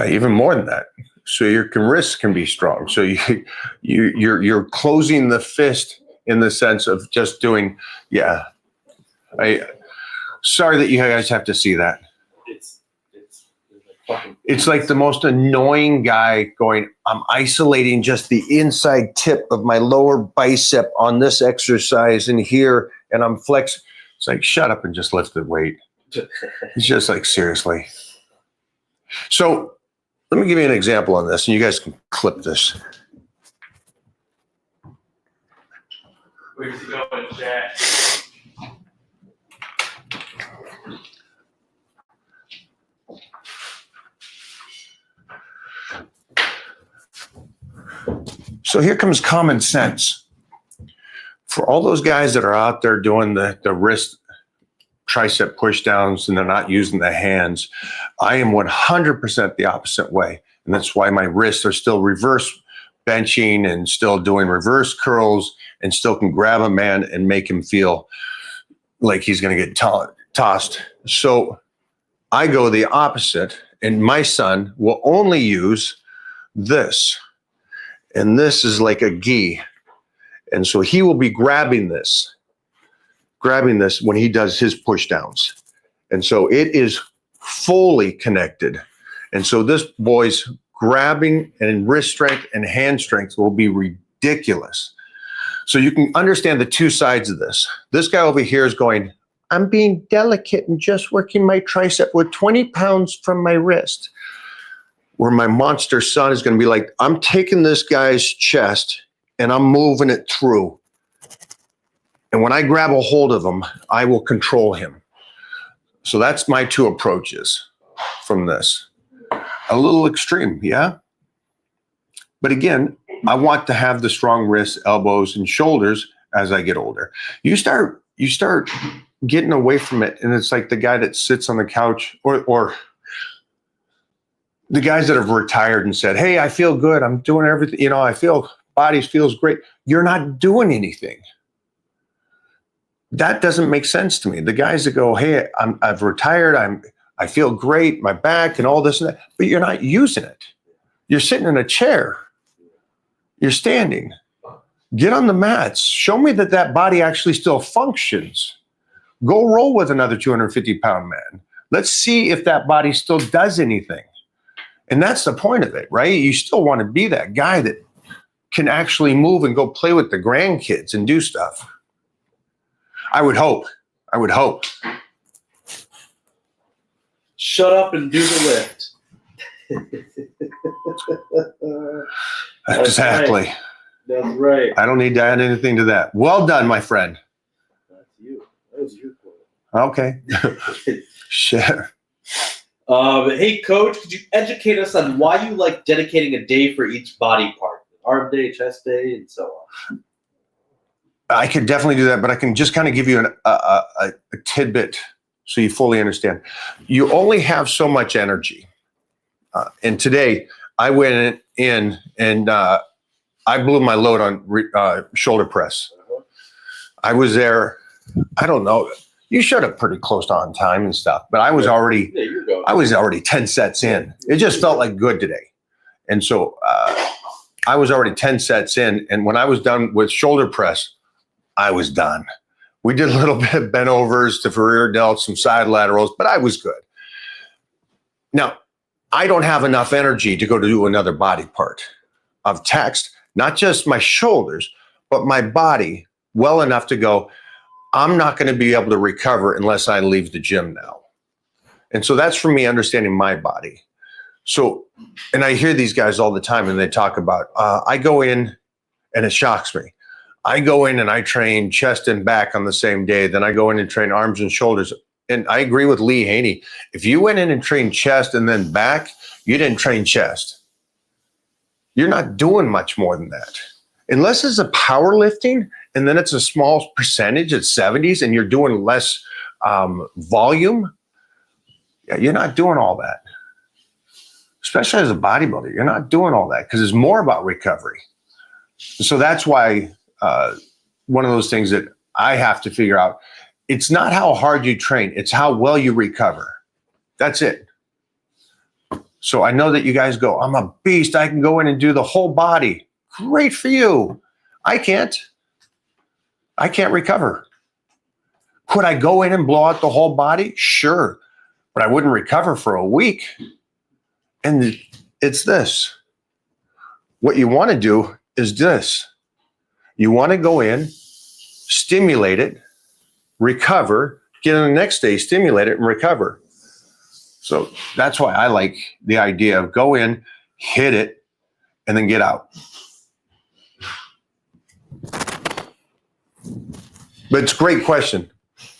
Even more than that, so your wrists can be strong. So you're closing the fist in the sense of just doing. Yeah, sorry that you guys have to see that. It's like the most annoying guy going, I'm isolating just the inside tip of my lower bicep on this exercise and here, and I'm flexing. It's like, shut up and just lift the weight. It's just like, seriously. So let me give you an example on this, and you guys can clip this. Where's he going, Jack? So here comes common sense. For all those guys that are out there doing the wrist tricep pushdowns and they're not using the hands, I am 100% the opposite way. And that's why my wrists are still reverse benching and still doing reverse curls and still can grab a man and make him feel like he's going to get tossed. So I go the opposite, and my son will only use this. And this is like a gi. And so he will be grabbing this when he does his push downs. And so it is fully connected. And so this boy's grabbing and wrist strength and hand strength will be ridiculous. So you can understand the two sides of this. This guy over here is going, I'm being delicate and just working my tricep with 20 pounds from my wrist. Where my monster son is going to be like, I'm taking this guy's chest and I'm moving it through. And when I grab a hold of him, I will control him. So that's my two approaches from this. A little extreme, yeah? But again, I want to have the strong wrists, elbows, and shoulders as I get older. You start getting away from it, and it's like the guy that sits on the couch or the guys that have retired and said, hey, I feel good. I'm doing everything. I feel body feels great. You're not doing anything. That doesn't make sense to me. The guys that go, hey, I've retired. I feel great. My back and all this and that, but you're not using it. You're sitting in a chair. You're standing. Get on the mats. Show me that body actually still functions. Go roll with another 250-pound man. Let's see if that body still does anything. And that's the point of it, right? You still want to be that guy that can actually move and go play with the grandkids and do stuff. I would hope. Shut up and do the lift. That's Exactly. right. That's right. I don't need to add anything to that. Well done, my friend. That's you. That was your quote. Okay. Share. Hey, Coach, could you educate us on why you like dedicating a day for each body part? Arm day, chest day, and so on. I could definitely do that, but I can just kind of give you a tidbit so you fully understand. You only have so much energy. And today I went in and I blew my load on shoulder press. I was there, I don't know, you showed up pretty close to on time and stuff, but I was already, Yeah, you're going. I was already 10 sets in. It just felt like good today. And so I was already 10 sets in. And when I was done with shoulder press, I was done. We did a little bit of bent overs to rear delts, some side laterals, but I was good. Now, I don't have enough energy to go to do another body part. I've taxed not just my shoulders, but my body well enough to go, I'm not going to be able to recover unless I leave the gym now. And so that's for me understanding my body. So, and I hear these guys all the time and they talk about, I go in and it shocks me. I go in and I train chest and back on the same day. Then I go in and train arms and shoulders. And I agree with Lee Haney. If you went in and trained chest and then back, you didn't train chest. You're not doing much more than that. Unless it's a powerlifting and then it's a small percentage at 70s and you're doing less volume, yeah, you're not doing all that. Especially as a bodybuilder, you're not doing all that because it's more about recovery. So that's why one of those things that I have to figure out, it's not how hard you train, it's how well you recover. That's it. So I know that you guys go, I'm a beast. I can go in and do the whole body. Great for you. I can't recover. Could I go in and blow out the whole body? Sure. But I wouldn't recover for a week. And it's this. What you want to do is this. You want to go in, stimulate it, recover, get in the next day, stimulate it, and recover. So that's why I like the idea of go in, hit it, and then get out. But it's a great question.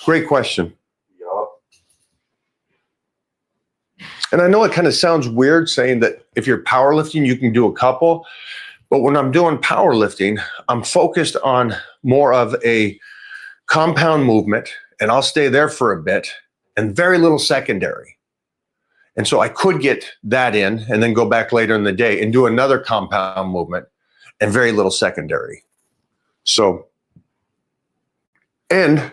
Great question. Yup. And I know it kind of sounds weird saying that if you're powerlifting, you can do a couple. But when I'm doing powerlifting, I'm focused on more of a compound movement, and I'll stay there for a bit, and very little secondary. And so I could get that in and then go back later in the day and do another compound movement and very little secondary. So, and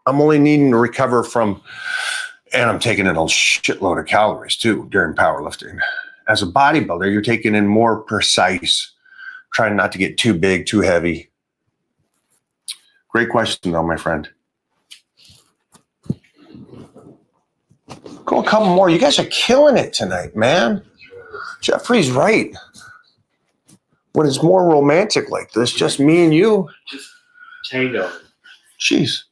I'm only needing to recover from, and I'm taking in a shitload of calories too during powerlifting. As a bodybuilder, you're taking in more precise, trying not to get too big, too heavy. Great question though, my friend. Go a couple more. You guys are killing it tonight, man. Jeffrey's right. When it's more romantic like this, just me and you. Just tango. Jeez.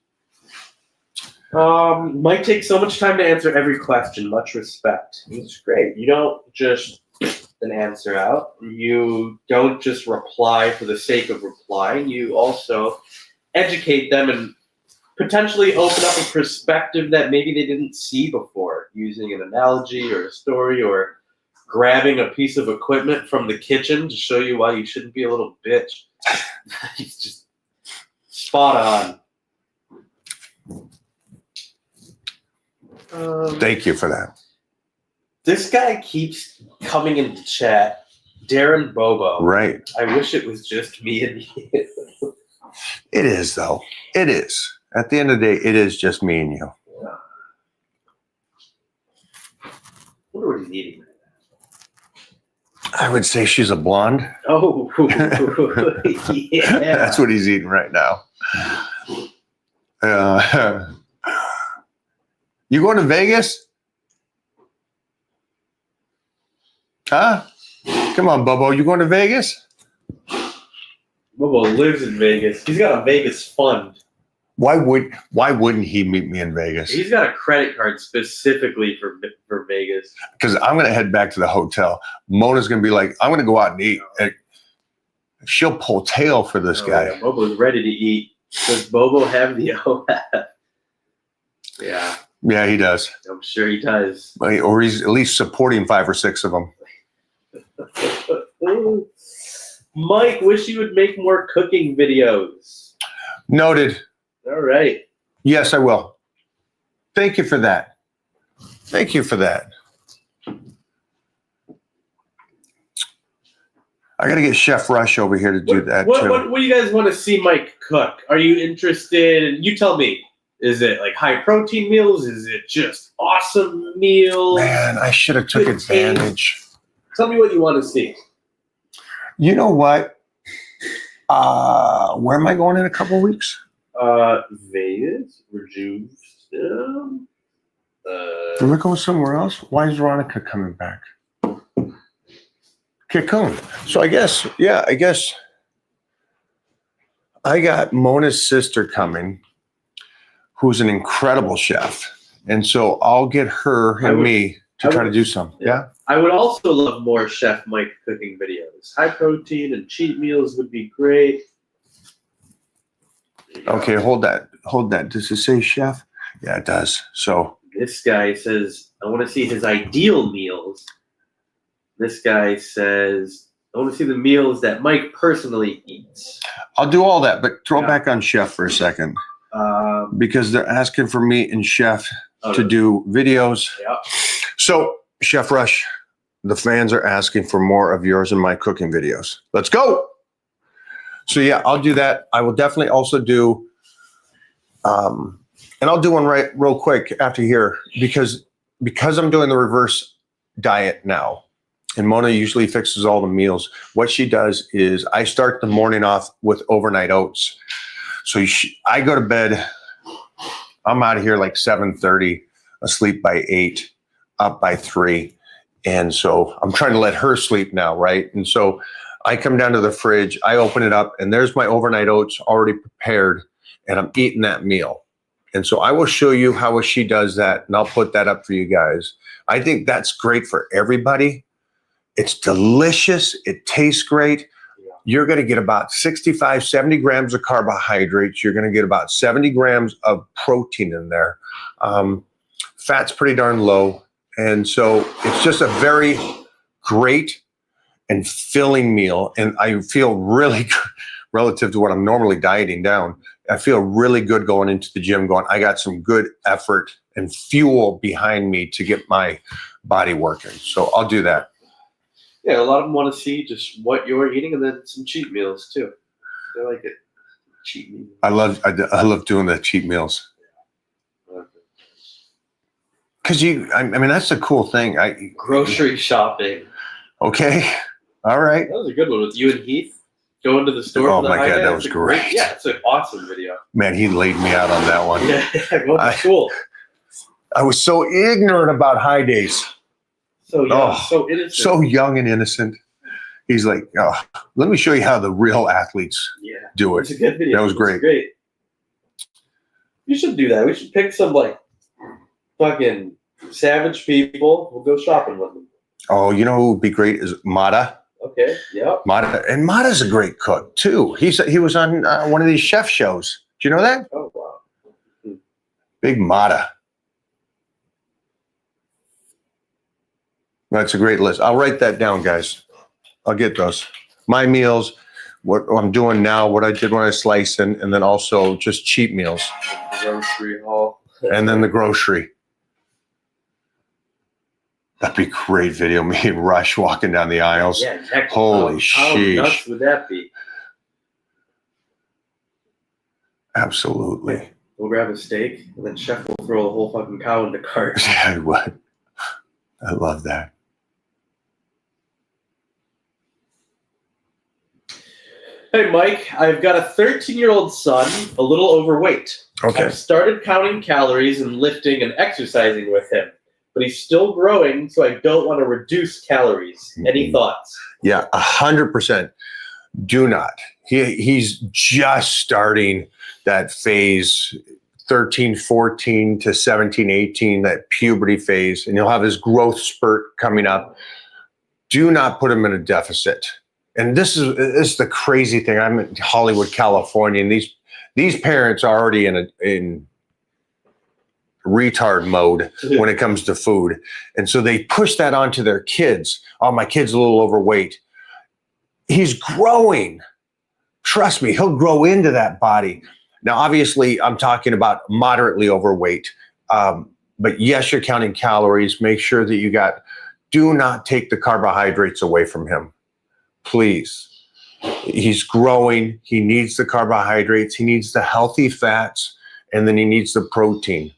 Might take so much time to answer every question. Much respect. It's great. You don't just an answer out. You don't just reply for the sake of replying. You also educate them and potentially open up a perspective that maybe they didn't see before, using an analogy or a story or grabbing a piece of equipment from the kitchen to show you why you shouldn't be a little bitch. It's just spot on. Thank you for that. This guy keeps coming into chat. Darren Bobo. Right. I wish it was just me and you. It is, though. It is. At the end of the day, it is just me and you. Yeah. I wonder what he's eating right I would say she's a blonde. now. Oh, yeah. That's what he's eating right now. You going to Vegas? Huh? Come on, Bobo. You going to Vegas? Bobo lives in Vegas. He's got a Vegas fund. Why wouldn't he meet me in Vegas? He's got a credit card specifically for Vegas. Because I'm going to head back to the hotel. Mona's going to be like, I'm going to go out and eat. And she'll pull tail for this guy. Yeah, Bobo's ready to eat. Does Bobo have the OF? Yeah, Yeah, he does. I'm sure he does. Or he's at least supporting 5 or 6 of them. Mike, wish you would make more cooking videos. Noted. All right. Yes, I will. Thank you for that. Thank you for that. I got to get Chef Rush over here to do that What too. do you guys want to see Mike cook? Are you interested? And you tell me. Is it like high protein meals? Is it just awesome meals? Man, I should have took Good advantage. Tell me what you want to see. You know what? Where am I going in a couple weeks? Vegas, Rejuve, Am I going somewhere else? Why is Veronica coming back? Cocoon. So I guess I got Mona's sister coming, who's an incredible chef. And so I'll get her and me to try to do some. Yeah. I would also love more Chef Mike cooking videos. High protein and cheat meals would be great. Okay, hold that. Does it say chef? Yeah, it does. So This guy says, I want to see his ideal meals. This guy says, I want to see the meals that Mike personally eats. I'll do all that, but throw Yeah. back on chef for a second Um, because they're asking for me and chef oh, to do videos. yeah. So, Chef Rush, the fans are asking for more of yours and my cooking videos. Let's go. So, yeah, I'll do that. I will definitely also do, and I'll do one real quick after here because I'm doing the reverse diet now. And Mona usually fixes all the meals. What she does is I start the morning off with overnight oats. So I go to bed. I'm out of here like 7:30, asleep by 8, up by 3. And so I'm trying to let her sleep now, right? And so I come down to the fridge, I open it up, and there's my overnight oats already prepared, and I'm eating that meal. And so I will show you how she does that, and I'll put that up for you guys. I think that's great for everybody. It's delicious. It tastes great. You're going to get about 65, 70 grams of carbohydrates. You're going to get about 70 grams of protein in there. Fat's pretty darn low. And so it's just a very great and filling meal. And I feel really good relative to what I'm normally dieting down. I feel really good going into the gym going, I got some good effort and fuel behind me to get my body working. So I'll do that. Yeah, a lot of them want to see just what you're eating and then some cheat meals too. They like it. Cheat meals. I love doing the cheat meals. Because I mean, that's the cool thing. Grocery shopping. Okay. All right. That was a good one with you and Heath going to the store. Oh for the my high God, day. that It's was a great. Yeah, it's an awesome video. Man, he laid me out on that one. Yeah, go to school. I was so ignorant about high days. So young, Oh, so innocent. So young and innocent. He's like, oh, let me show you how the real athletes yeah, do it's it. a good video. That was It's great. great. You should do that. We should pick some like fucking savage people. We'll go shopping with them. Oh, you know who would be great is Mata. Okay. Yeah. Mata, and Mata's a great cook too. He was on one of these chef shows. Do you know that? Oh wow. Big Mata. That's a great list. I'll write that down, guys. I'll get those. My meals, what I'm doing now, what I did when I sliced, and then also just cheat meals, Grocery haul. and then the grocery. That'd be a great video. Me and Rush walking down the aisles. Yeah, exactly. Holy How sheesh. nuts would that be? Absolutely. We'll grab a steak, and then Chef will throw a whole fucking cow in the cart. Yeah, I would. I love that. Hey, Mike, I've got a 13-year-old son, a little overweight. Okay. I've started counting calories and lifting and exercising with him, but he's still growing, so I don't want to reduce calories. Any thoughts? Yeah, 100%. Do not. He's just starting that phase, 13, 14 to 17, 18, that puberty phase, and he'll have his growth spurt coming up. Do not put him in a deficit. And this is the crazy thing. I'm in Hollywood, California, and these parents are already in retard mode when it comes to food. And so they push that onto their kids. Oh, my kid's a little overweight. He's growing. Trust me, he'll grow into that body. Now, obviously, I'm talking about moderately overweight. But yes, you're counting calories. Make sure that do not take the carbohydrates away from him. Please. He's growing. He needs the carbohydrates. He needs the healthy fats. And then he needs the protein.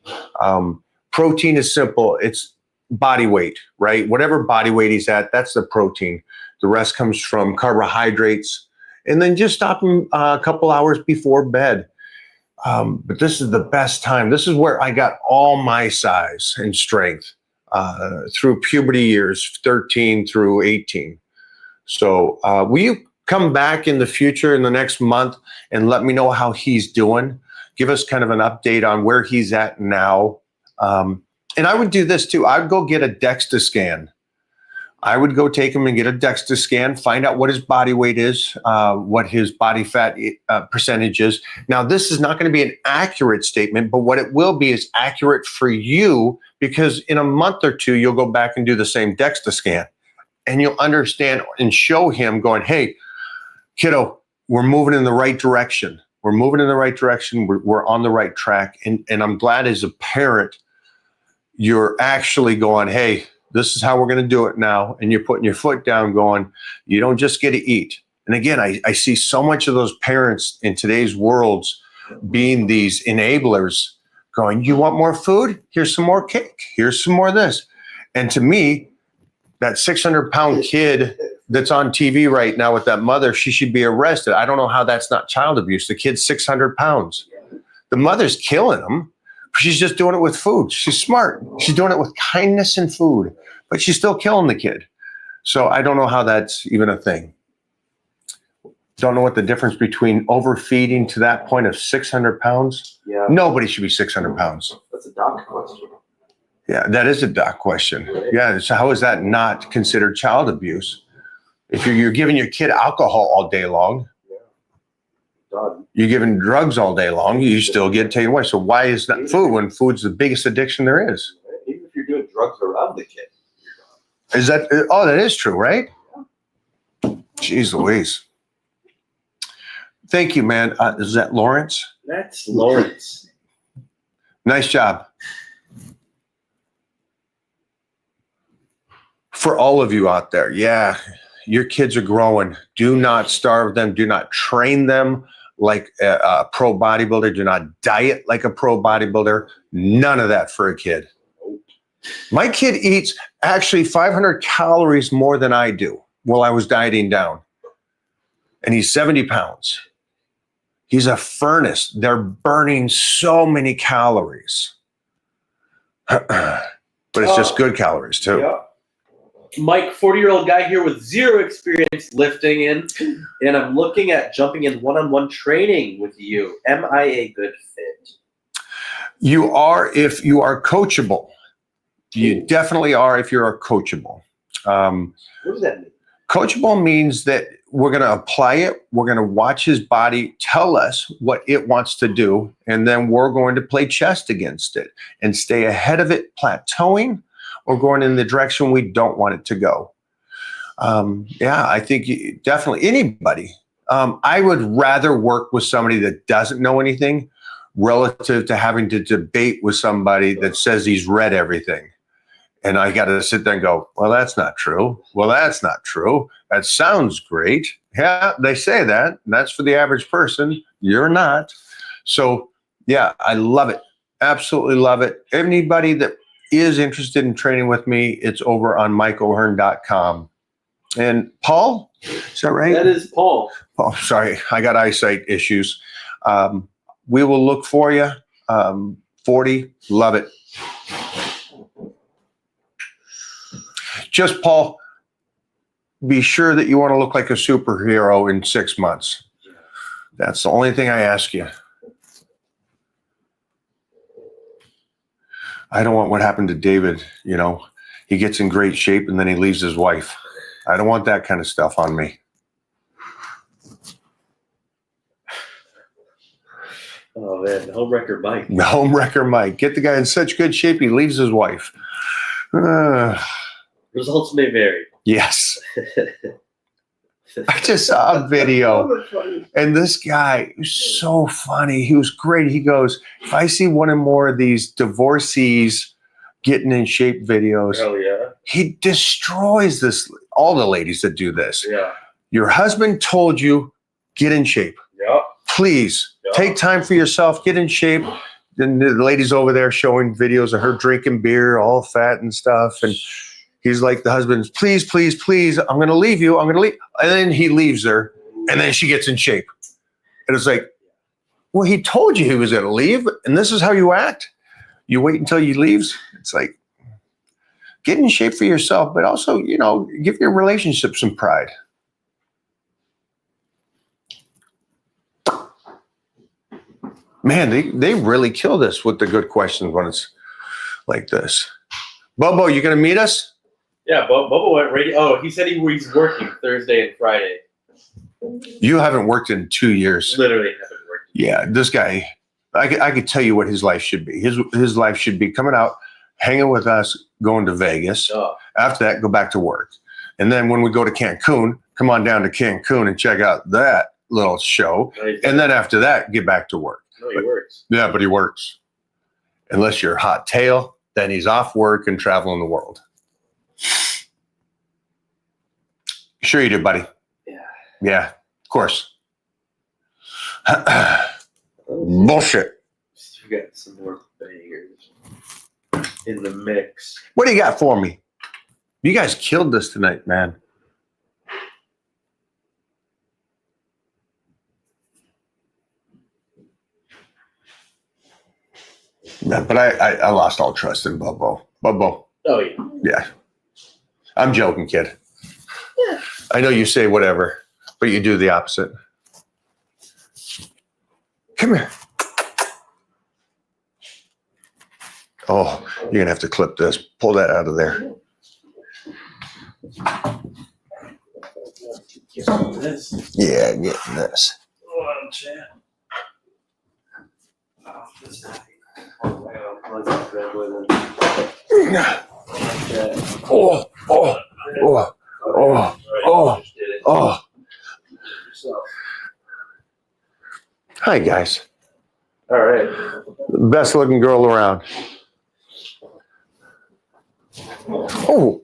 Protein is simple. It's body weight, right? Whatever body weight he's at, that's the protein. The rest comes from carbohydrates. And then just stop him a couple hours before bed. But this is the best time. This is where I got all my size and strength through puberty years, 13 through 18. So will you come back in the future in the next month and let me know how he's doing? Give us kind of an update on where he's at now. And I would do this too. I'd go get a DEXA scan. I would go take him and get a DEXA scan, find out what his body weight is, what his body fat percentage is. Now, this is not going to be an accurate statement, but what it will be is accurate for you, because in a month or two, you'll go back and do the same DEXA scan and you'll understand and show him going, hey, kiddo, we're moving in the right direction. We're moving in the right direction. We're on the right track. And I'm glad as a parent, you're actually going, hey, this is how we're going to do it now. And you're putting your foot down going, you don't just get to eat. And again, I see so much of those parents in today's worlds being these enablers going, you want more food? Here's some more cake. Here's some more of this. And to me, that 600-pound kid that's on TV right now with that mother, she should be arrested. I don't know how that's not child abuse. The kid's 600 pounds. The mother's killing him. She's just doing it with food. She's smart. She's doing it with kindness and food, but she's still killing the kid. So I don't know how that's even a thing. Don't know what the difference between overfeeding to that point of 600 pounds. Yeah. Nobody should be 600 pounds. That's a doc question. Yeah, that is a doc question. Yeah, so how is that not considered child abuse? If you're giving your kid alcohol all day long, Done. you're giving drugs all day long, you still get taken away. So why is that food when food's the biggest addiction there is? Even if you're doing drugs around the kid. Is that, oh, that is true, right? Jeez Louise. Thank you, man. Is that Lawrence? That's Lawrence. Nice job. For all of you out there, yeah, your kids are growing. Do not starve them. Do not train them like a pro bodybuilder. Do not diet like a pro bodybuilder. None of that for a kid. My kid eats actually 500 calories more than I do while I was dieting down. And he's 70 pounds. He's a furnace. They're burning so many calories. But it's just good calories too. Yeah. Mike, 40-year-old guy here with zero experience lifting in, and I'm looking at jumping in one-on-one training with you. Am I a good fit? You are if you are coachable. You definitely are if you're coachable. What does that mean? Coachable means that we're going to apply it. We're going to watch his body tell us what it wants to do, and then we're going to play chess against it and stay ahead of it, plateauing, or going in the direction we don't want it to go. Yeah, I think definitely anybody. I would rather work with somebody that doesn't know anything relative to having to debate with somebody that says he's read everything. And I got to sit there and go, well, that's not true. Well, that's not true. That sounds great. Yeah, they say that. And that's for the average person. You're not. So, yeah, I love it. Absolutely love it. Anybody that is interested in training with me, it's over on MikeO'Hearn.com. And Paul, is that right? That is Paul. Oh, sorry, I got eyesight issues. We will look for you. 40, love it. Just, Paul, be sure that you want to look like a superhero in 6 months. That's the only thing I ask you. I don't want what happened to David. You know, he gets in great shape and then he leaves his wife. I don't want that kind of stuff on me. Oh man, homewrecker Mike. Homewrecker Mike. Get the guy in such good shape, he leaves his wife. Results may vary. Yes. I just saw a video, and this guy is so funny. He was great. He goes, if I see one or more of these divorcees getting in shape videos, Hell yeah. he destroys this. All the ladies that do this. Yeah. Your husband told you, get in shape. Yep. Please Yeah. take time for yourself, get in shape. Then the lady's over there showing videos of her drinking beer, all fat and stuff. And he's like, the husband, please, please, please, I'm going to leave you. I'm going to leave. And then he leaves her, and then she gets in shape. And it's like, well, he told you he was going to leave, and this is how you act? You wait until he leaves? It's like, get in shape for yourself, but also, you know, give your relationship some pride. Man, they really kill this with the good questions when it's like this. Bobo, you going to meet us? Yeah, Bubba went radio. Oh, he said he's working Thursday and Friday. You haven't worked in 2 years. Literally haven't worked. Yeah, this guy, I could tell you what his life should be. His life should be coming out, hanging with us, going to Vegas. Oh, After that, go back to work. And then when we go to Cancun, come on down to Cancun and check out that little show. And then after that, get back to work. no, he works. Yeah, but he works. Unless you're hot tail, then he's off work and traveling the world. Sure you do, buddy. Yeah. Yeah, of course. Bullshit. We got some more bangers in the mix. What do you got for me? You guys killed this tonight, man. Yeah, but I lost all trust in Bubbo. Bubbo. Oh yeah. Yeah. I'm joking, kid. Yeah. I know you say whatever, but you do the opposite. Come here. Oh, you're going to have to clip this. Pull that out of there. This Yeah, getting this. one, chat. Oh, this is Oh, oh, oh, oh, oh, oh. Hi, guys. All right. Best looking girl around. Oh,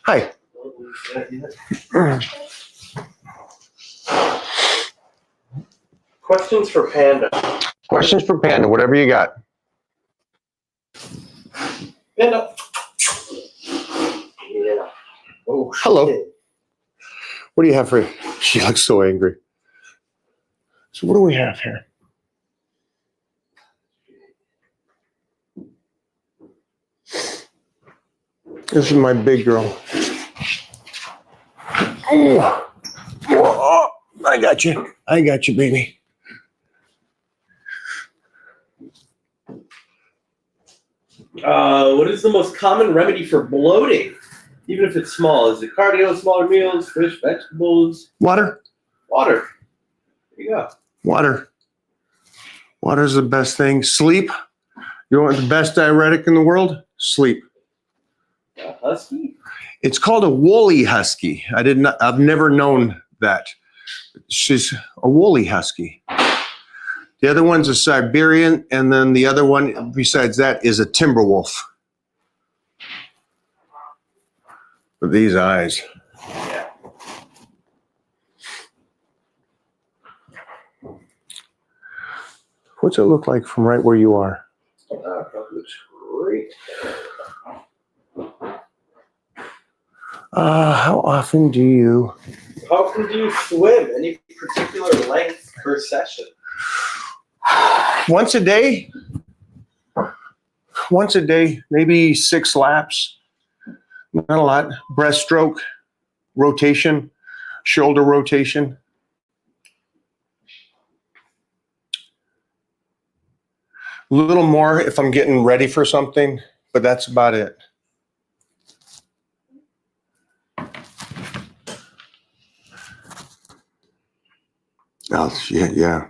hi. Questions for Panda. Questions for Panda, whatever you got. Panda. Yeah. Oh, Hello. shit. What do you have for? She looks so angry. So what do we have here? This is my big girl. Oh, oh, I got you. I got you, baby. What is the most common remedy for bloating? Even if it's small, is it cardio, smaller meals, fish, vegetables, Water. water? There you go. Water. Water's the best thing. Sleep. You want the best diuretic in the world? Sleep. Husky? It's called a woolly husky. I've never known that. She's a woolly husky. The other one's a Siberian, and then the other one besides that is a timber wolf. With these eyes. Yeah. What's it look like from right where you are? Looks great. How often do you? How often do you swim? Any particular length per session? Once a day. Once a day, maybe 6 laps. Not a lot. Breaststroke, rotation, shoulder rotation. A little more if I'm getting ready for something, but that's about it. Oh, shit, yeah.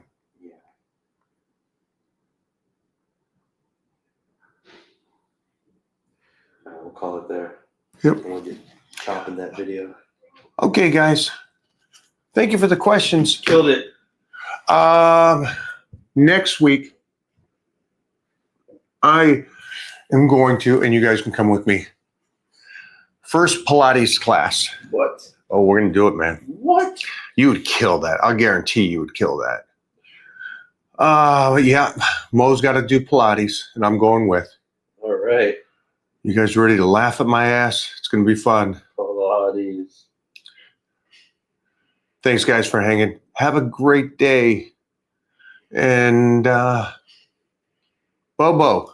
We'll call it there. Yep. And we'll get chopping that video. Okay, guys. Thank you for the questions. Killed it. Next week, I am going to, and you guys can come with me. First Pilates class. What? Oh, we're going to do it, man. What? You would kill that. I'll guarantee you would kill that. Yeah, Mo's got to do Pilates, and I'm going with. All right. You guys ready to laugh at my ass? It's going to be fun. Pilates. Thanks, guys, for hanging. Have a great day. And Bobo.